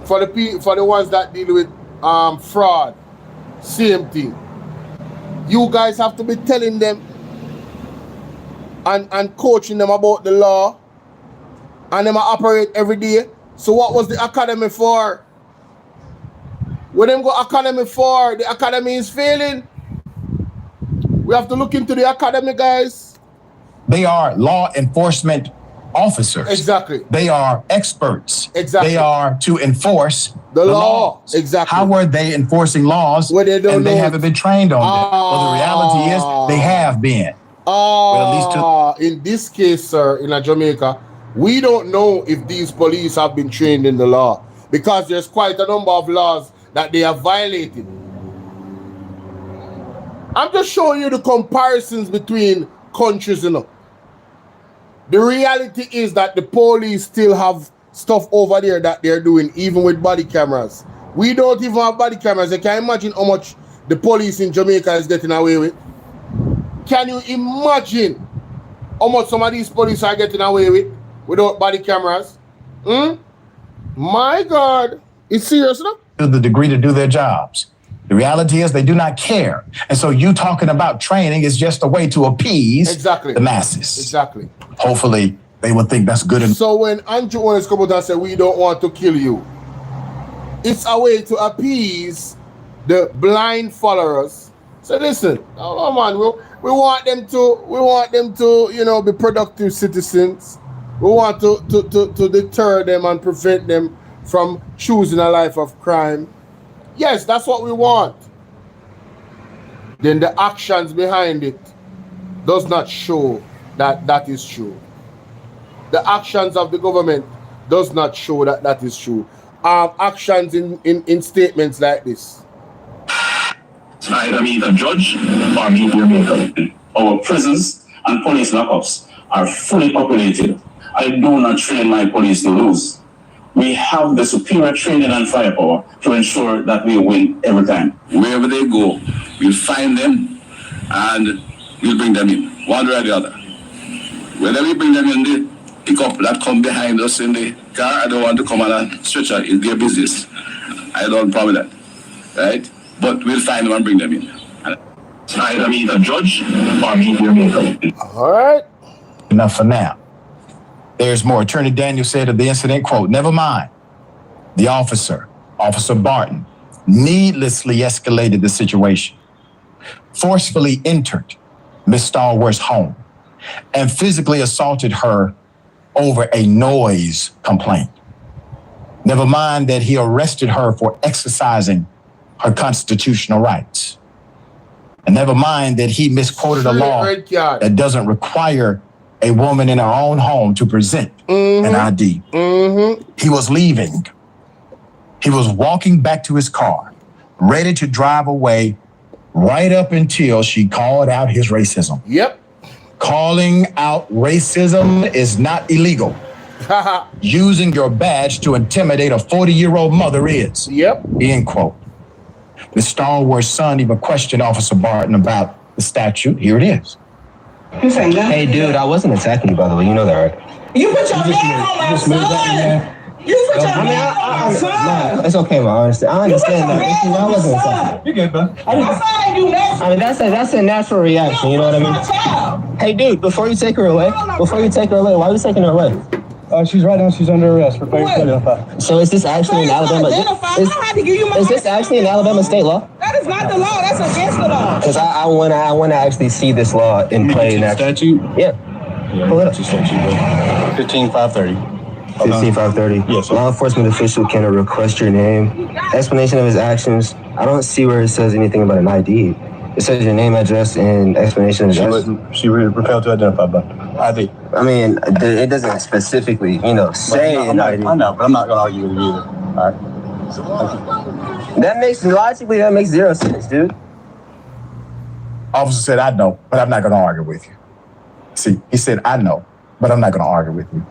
For the ones that deal with fraud, same thing. You guys have to be telling them and coaching them about the law, and them operate every day. So what was the academy for? What them go academy for? The academy is failing. We have to look into the academy, guys. They are law enforcement officers. Exactly. They are experts. Exactly. They are to enforce the law. laws. Exactly. How were they enforcing laws where they don't and know they haven't been trained on them? Well, the reality is they have been. Well, at least in this case, sir, in Jamaica, we don't know if these police have been trained in the law because there's quite a number of laws that they have violated. I'm just showing you the comparisons between countries, you know. The reality is that the police still have stuff over there that they're doing, even with body cameras. We don't even have body cameras. I can imagine how much the police in Jamaica is getting away with. Can you imagine how much some of these police are getting away with without body cameras? My God. It's serious, no? To the degree to do their jobs. The reality is they do not care. And so you talking about training is just a way to appease the masses. Exactly. Hopefully they will think that's good. So when Andrew Holness come out and say, we don't want to kill you, it's a way to appease the blind followers. So listen, oh man, we want them to, you know, be productive citizens. We want to deter them and prevent them from choosing a life of crime. Yes, that's what we want. Then the actions behind it does not show that that is true. The actions of the government does not show that that is true. Actions in statements like this. Either meet a judge or meet your maker. Our prisons and police lockups are fully populated. I do not train my police to lose. We have the superior training and firepower to ensure that we win every time. Wherever they go, we'll find them and we'll bring them in, one way or the other. Whether we bring them in the pickup that come behind us in the car, I don't want to come on a stretcher. It's their business. I don't promise that, right? But we'll find them and bring them in. Either meet a judge or meet your maker. All right. Enough for now. There's more. Attorney Daniel said of the incident, quote, "Never mind. The officer, Officer Barton, needlessly escalated the situation, forcefully entered Miss Stallworth's home, and physically assaulted her over a noise complaint. Never mind that he arrested her for exercising her constitutional rights. And never mind that he misquoted a law that doesn't require a woman in her own home to present an ID. He was leaving. He was walking back to his car, ready to drive away right up until she called out his racism. Yep. Calling out racism is not illegal. Using your badge to intimidate a 40-year-old mother is. Yep. End quote. The Stallworth's son even questioned Officer Barton about the statute. Here it is. Hey, dude, I wasn't attacking you, by the way. You know that, right? You put your hand on my son. You put your hand on my son. Nah, it's okay, man. I understand that. I wasn't attacking you. You're good, bro. My son ain't do nothing. I mean, that's a natural reaction. You know what I mean? Hey, dude, before you take her away, why are you taking her away? She's right now. She's under arrest for failure to identify. So is this actually in Alabama? Is this actually in Alabama state law? That is not the law. That's against the law. Because I want to actually see this law in play in action. Statute? Yeah. Pull it up. 15530. 15530. Yes. Law enforcement official can request your name, explanation of his actions. I don't see where it says anything about an ID. It says your name, address, and explanation of his actions. She repelled to identify, but ID. I mean, it doesn't specifically, say an ID. I know, but I'm not going to argue with you either. All right. So, that makes zero sense, dude. Officer said, "I know, but I'm not going to argue with you." See, he said, "I know, but I'm not going to argue with you."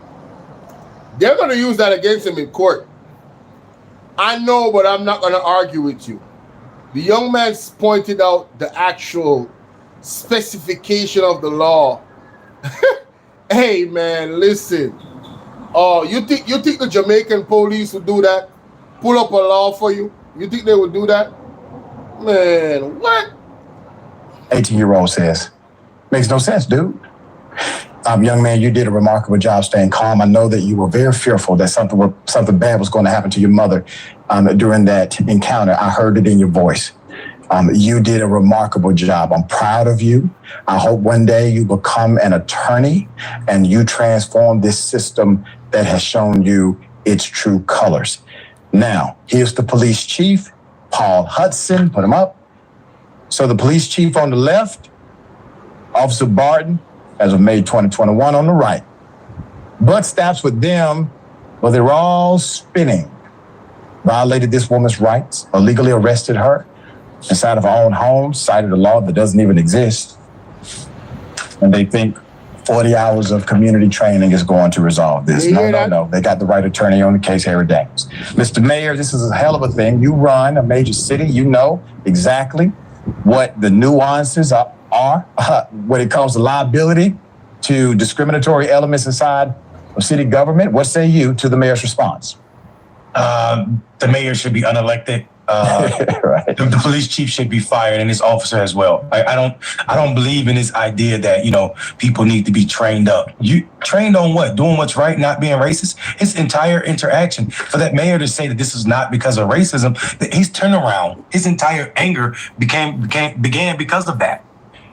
They're going to use that against him in court. I know, but I'm not going to argue with you. The young man pointed out the actual specification of the law. Hey, man, listen. Oh, you think the Jamaican police would do that? Pull up a law for you? You think they would do that? Man, what? 18-year-old says, "Makes no sense, dude." Young man, you did a remarkable job staying calm. I know that you were very fearful that something bad was going to happen to your mother during that encounter. I heard it in your voice. You did a remarkable job. I'm proud of you. I hope one day you become an attorney and you transform this system that has shown you its true colors. Now, here's the police chief, Paul Hudson. Put him up. So the police chief on the left, Officer Barton, as of May 2021 on the right. Butt stops with them, but they're all spinning. Violated this woman's rights, illegally arrested her inside of her own home, cited a law that doesn't even exist. And they think 40 hours of community training is going to resolve this. No. They got the right attorney on the case, Harry Daniels. Mr. Mayor, this is a hell of a thing. You run a major city. You know exactly what the nuances are when it comes to liability to discriminatory elements inside of city government. What say you to the mayor's response? The mayor should be unelected. Right. The police chief should be fired, and his officer as well. I don't believe in this idea that people need to be trained up. You trained on what? Doing what's right, not being racist. His entire interaction for that mayor to say that this is not because of racism, that his turnaround, his entire anger began because of that.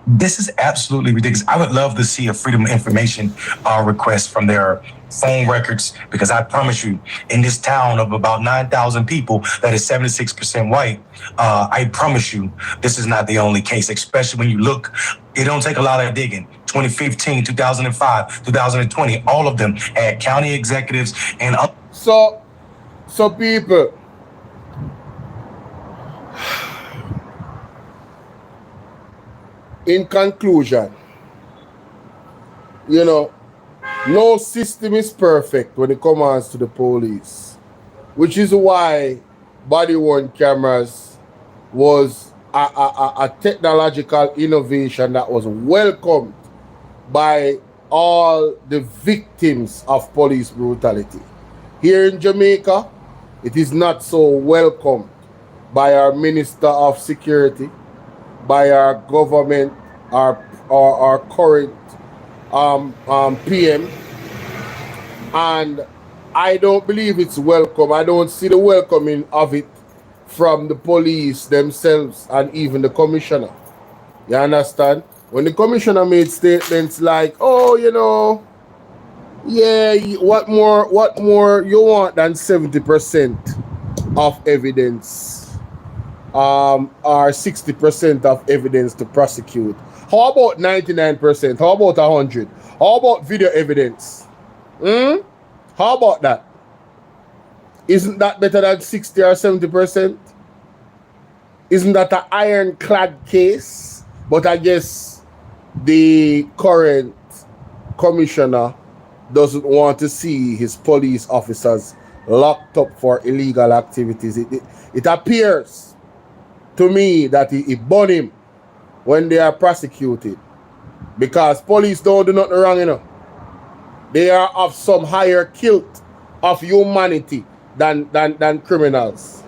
This is absolutely ridiculous. I would love to see a freedom of information request from their phone records, because I promise you, in this town of about 9,000 people that is 76% white, I promise you, this is not the only case, especially when you look, it don't take a lot of digging. 2015, 2005, 2020, all of them had county executives and... So people... In conclusion, No system is perfect when it comes to the police, which is why body-worn cameras was a technological innovation that was welcomed by all the victims of police brutality. Here in Jamaica, it is not so welcomed by our Minister of Security, by our government, our current PM, and I don't believe it's welcome. I don't see the welcoming of it from the police themselves and even the commissioner. You understand? When the commissioner made statements like, oh, you know, yeah, what more you want than 70% of evidence, or 60% of evidence to prosecute? How about 99%? How about 100? How about video evidence? How about that? Isn't that better than 60 or 70%? Isn't that an ironclad case? But I guess the current commissioner doesn't want to see his police officers locked up for illegal activities. It appears to me that it burn him when they are prosecuted, because police don't do nothing wrong, you know. They are of some higher kilt of humanity than criminals,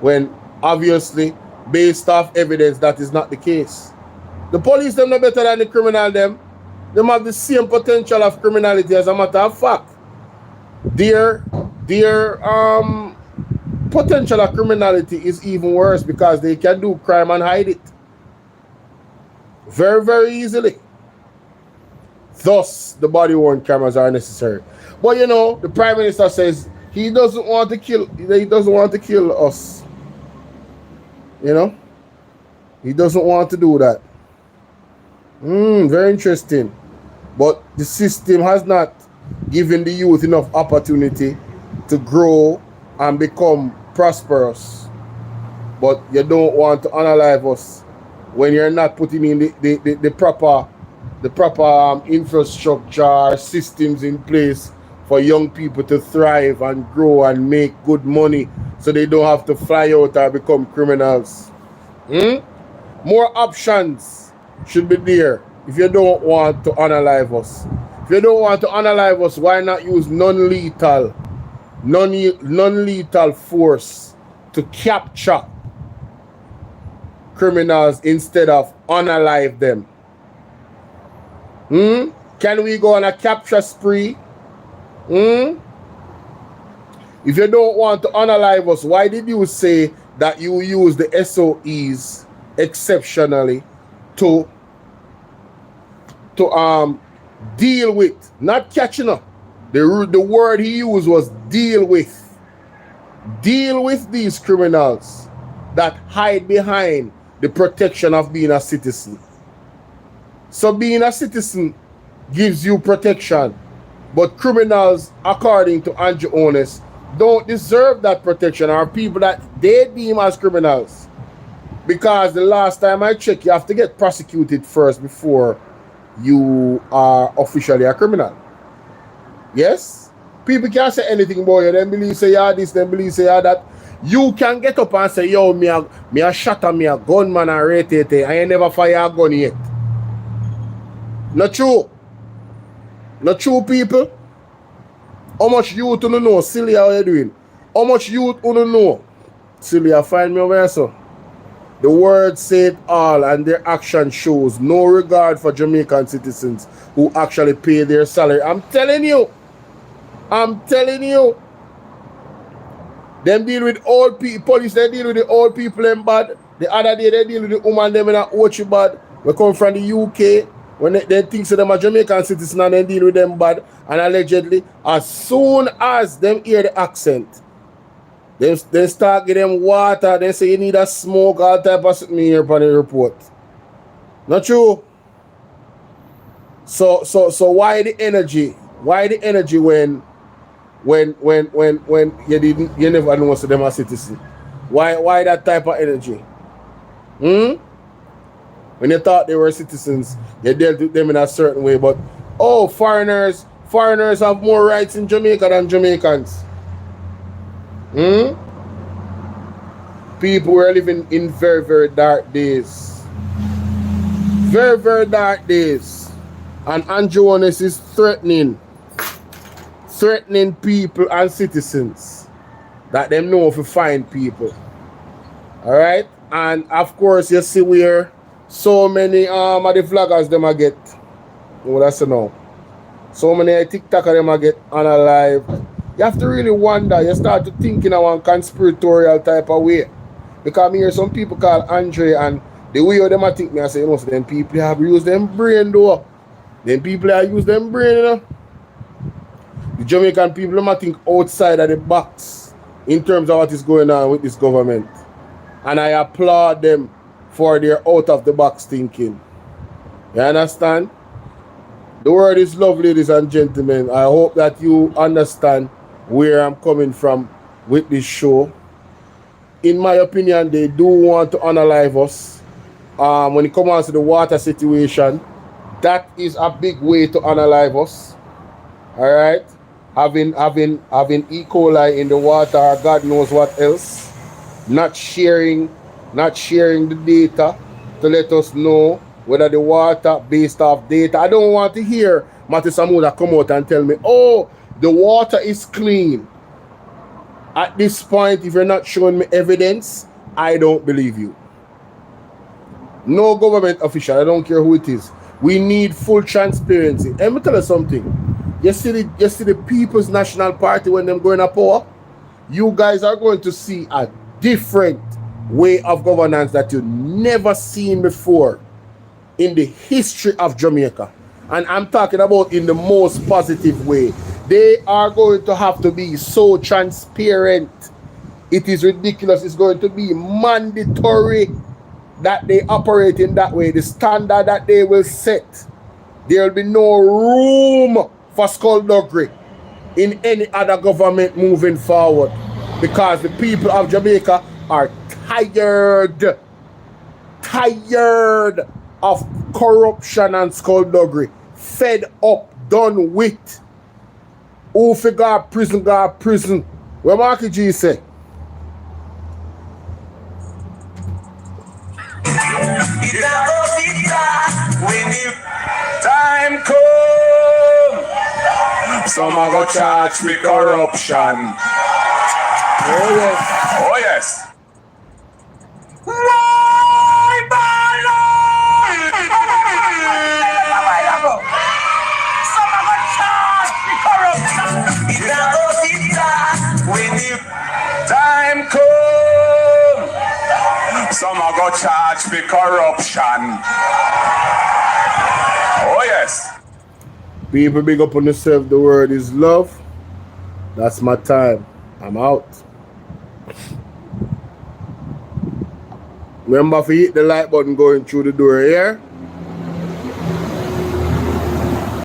when obviously based off evidence that is not the case. The police them no better than the criminal them. Them have the same potential of criminality. As a matter of fact, their potential of criminality is even worse, because they can do crime and hide it very, very easily. Thus, the body-worn cameras are necessary. But you know, the Prime Minister says he doesn't want to kill us. You know? He doesn't want to do that. Very interesting. But the system has not given the youth enough opportunity to grow and become prosperous. But you don't want to unalive us when you're not putting in the proper infrastructure systems in place for young people to thrive and grow and make good money, so they don't have to fly out or become criminals. More options should be there if you don't want to unalive us. If you don't want to unalive us, why not use non-lethal force to capture criminals instead of unalive them? Can we go on a capture spree? If you don't want to unalive us, why did you say that you use the SOEs exceptionally to deal with, not catching up? The word he used was deal with. Deal with these criminals that hide behind the protection of being a citizen. So being a citizen gives you protection, but criminals, according to Andrew Holness, don't deserve that protection, or people that they deem as criminals. Because the last time I checked, you have to get prosecuted first before you are officially a criminal. Yes? People can't say anything about you. They believe say you this, they believe say you that. You can get up and say, yo, me a shot and me a gunman and rate it. I ain't never fire a gun yet. Not true. Not true, people. How much youth you know? Silly, how you doing? How much youth you know? Silly, find me over here, so. The words say it all, and their action shows no regard for Jamaican citizens who actually pay their salary. I'm telling you. Them deal with old people. Police, they deal with the old people them bad. The other day, they deal with the woman them in a Ochi bad. We come from the UK. When they think so them are Jamaican citizens and they deal with them bad, and allegedly, as soon as them hear the accent, they start getting them water. They say you need a smoke, all type of something here upon the report. Not true. So why the energy? Why the energy when you never know so them are citizens? Why that type of energy? When they thought they were citizens, they dealt with them in a certain way. But, oh, foreigners foreigners have more rights in Jamaica than Jamaicans? People were living in very, very dark days. Very, very dark days. And Andrew Holness is threatening people and citizens that them know if you find people. Alright? And of course you see where so many of the vloggers them a get. What I say now. So many TikTokers them a get unalived. You have to really wonder. You start to think in a one conspiratorial type of way. Because me hear some people call Andre and the way how them a think me, I say, you know, so them people have used them brain though. Them people have used them brain, you know. The Jamaican people them a think outside of the box in terms of what is going on with this government. And I applaud them for their out of the box thinking. You understand? The word is love, ladies and gentlemen. I hope that you understand where I'm coming from with this show. In my opinion, they do want to unalive us. When it comes to the water situation, that is a big way to unalive us. Alright? Having E. coli in the water, or God knows what else. Not sharing the data to let us know whether the water based off data. I don't want to hear Mathew Samuda come out and tell me, oh, the water is clean. At this point, if you're not showing me evidence, I don't believe you. No government official, I don't care who it is. We need full transparency. And let me tell you something. You see the People's National Party when them going to power? You guys are going to see a different way of governance that you've never seen before in the history of Jamaica. And I'm talking about in the most positive way. They are going to have to be so transparent. It is ridiculous. It's going to be mandatory that they operate in that way. The standard that they will set. There will be no room for skullduggery in any other government moving forward. Because the people of Jamaica are tired of corruption and skullduggery. Fed up, done with. Who fi got prison, got prison. What Marky G say? When the time come, some are gonna charge me corruption. Oh yes. Oh yes. When the time come, some are gonna charge me corruption. Oh yes. People big up on yourself. The word is love. That's my time. I'm out. Remember to hit the like button going through the door here.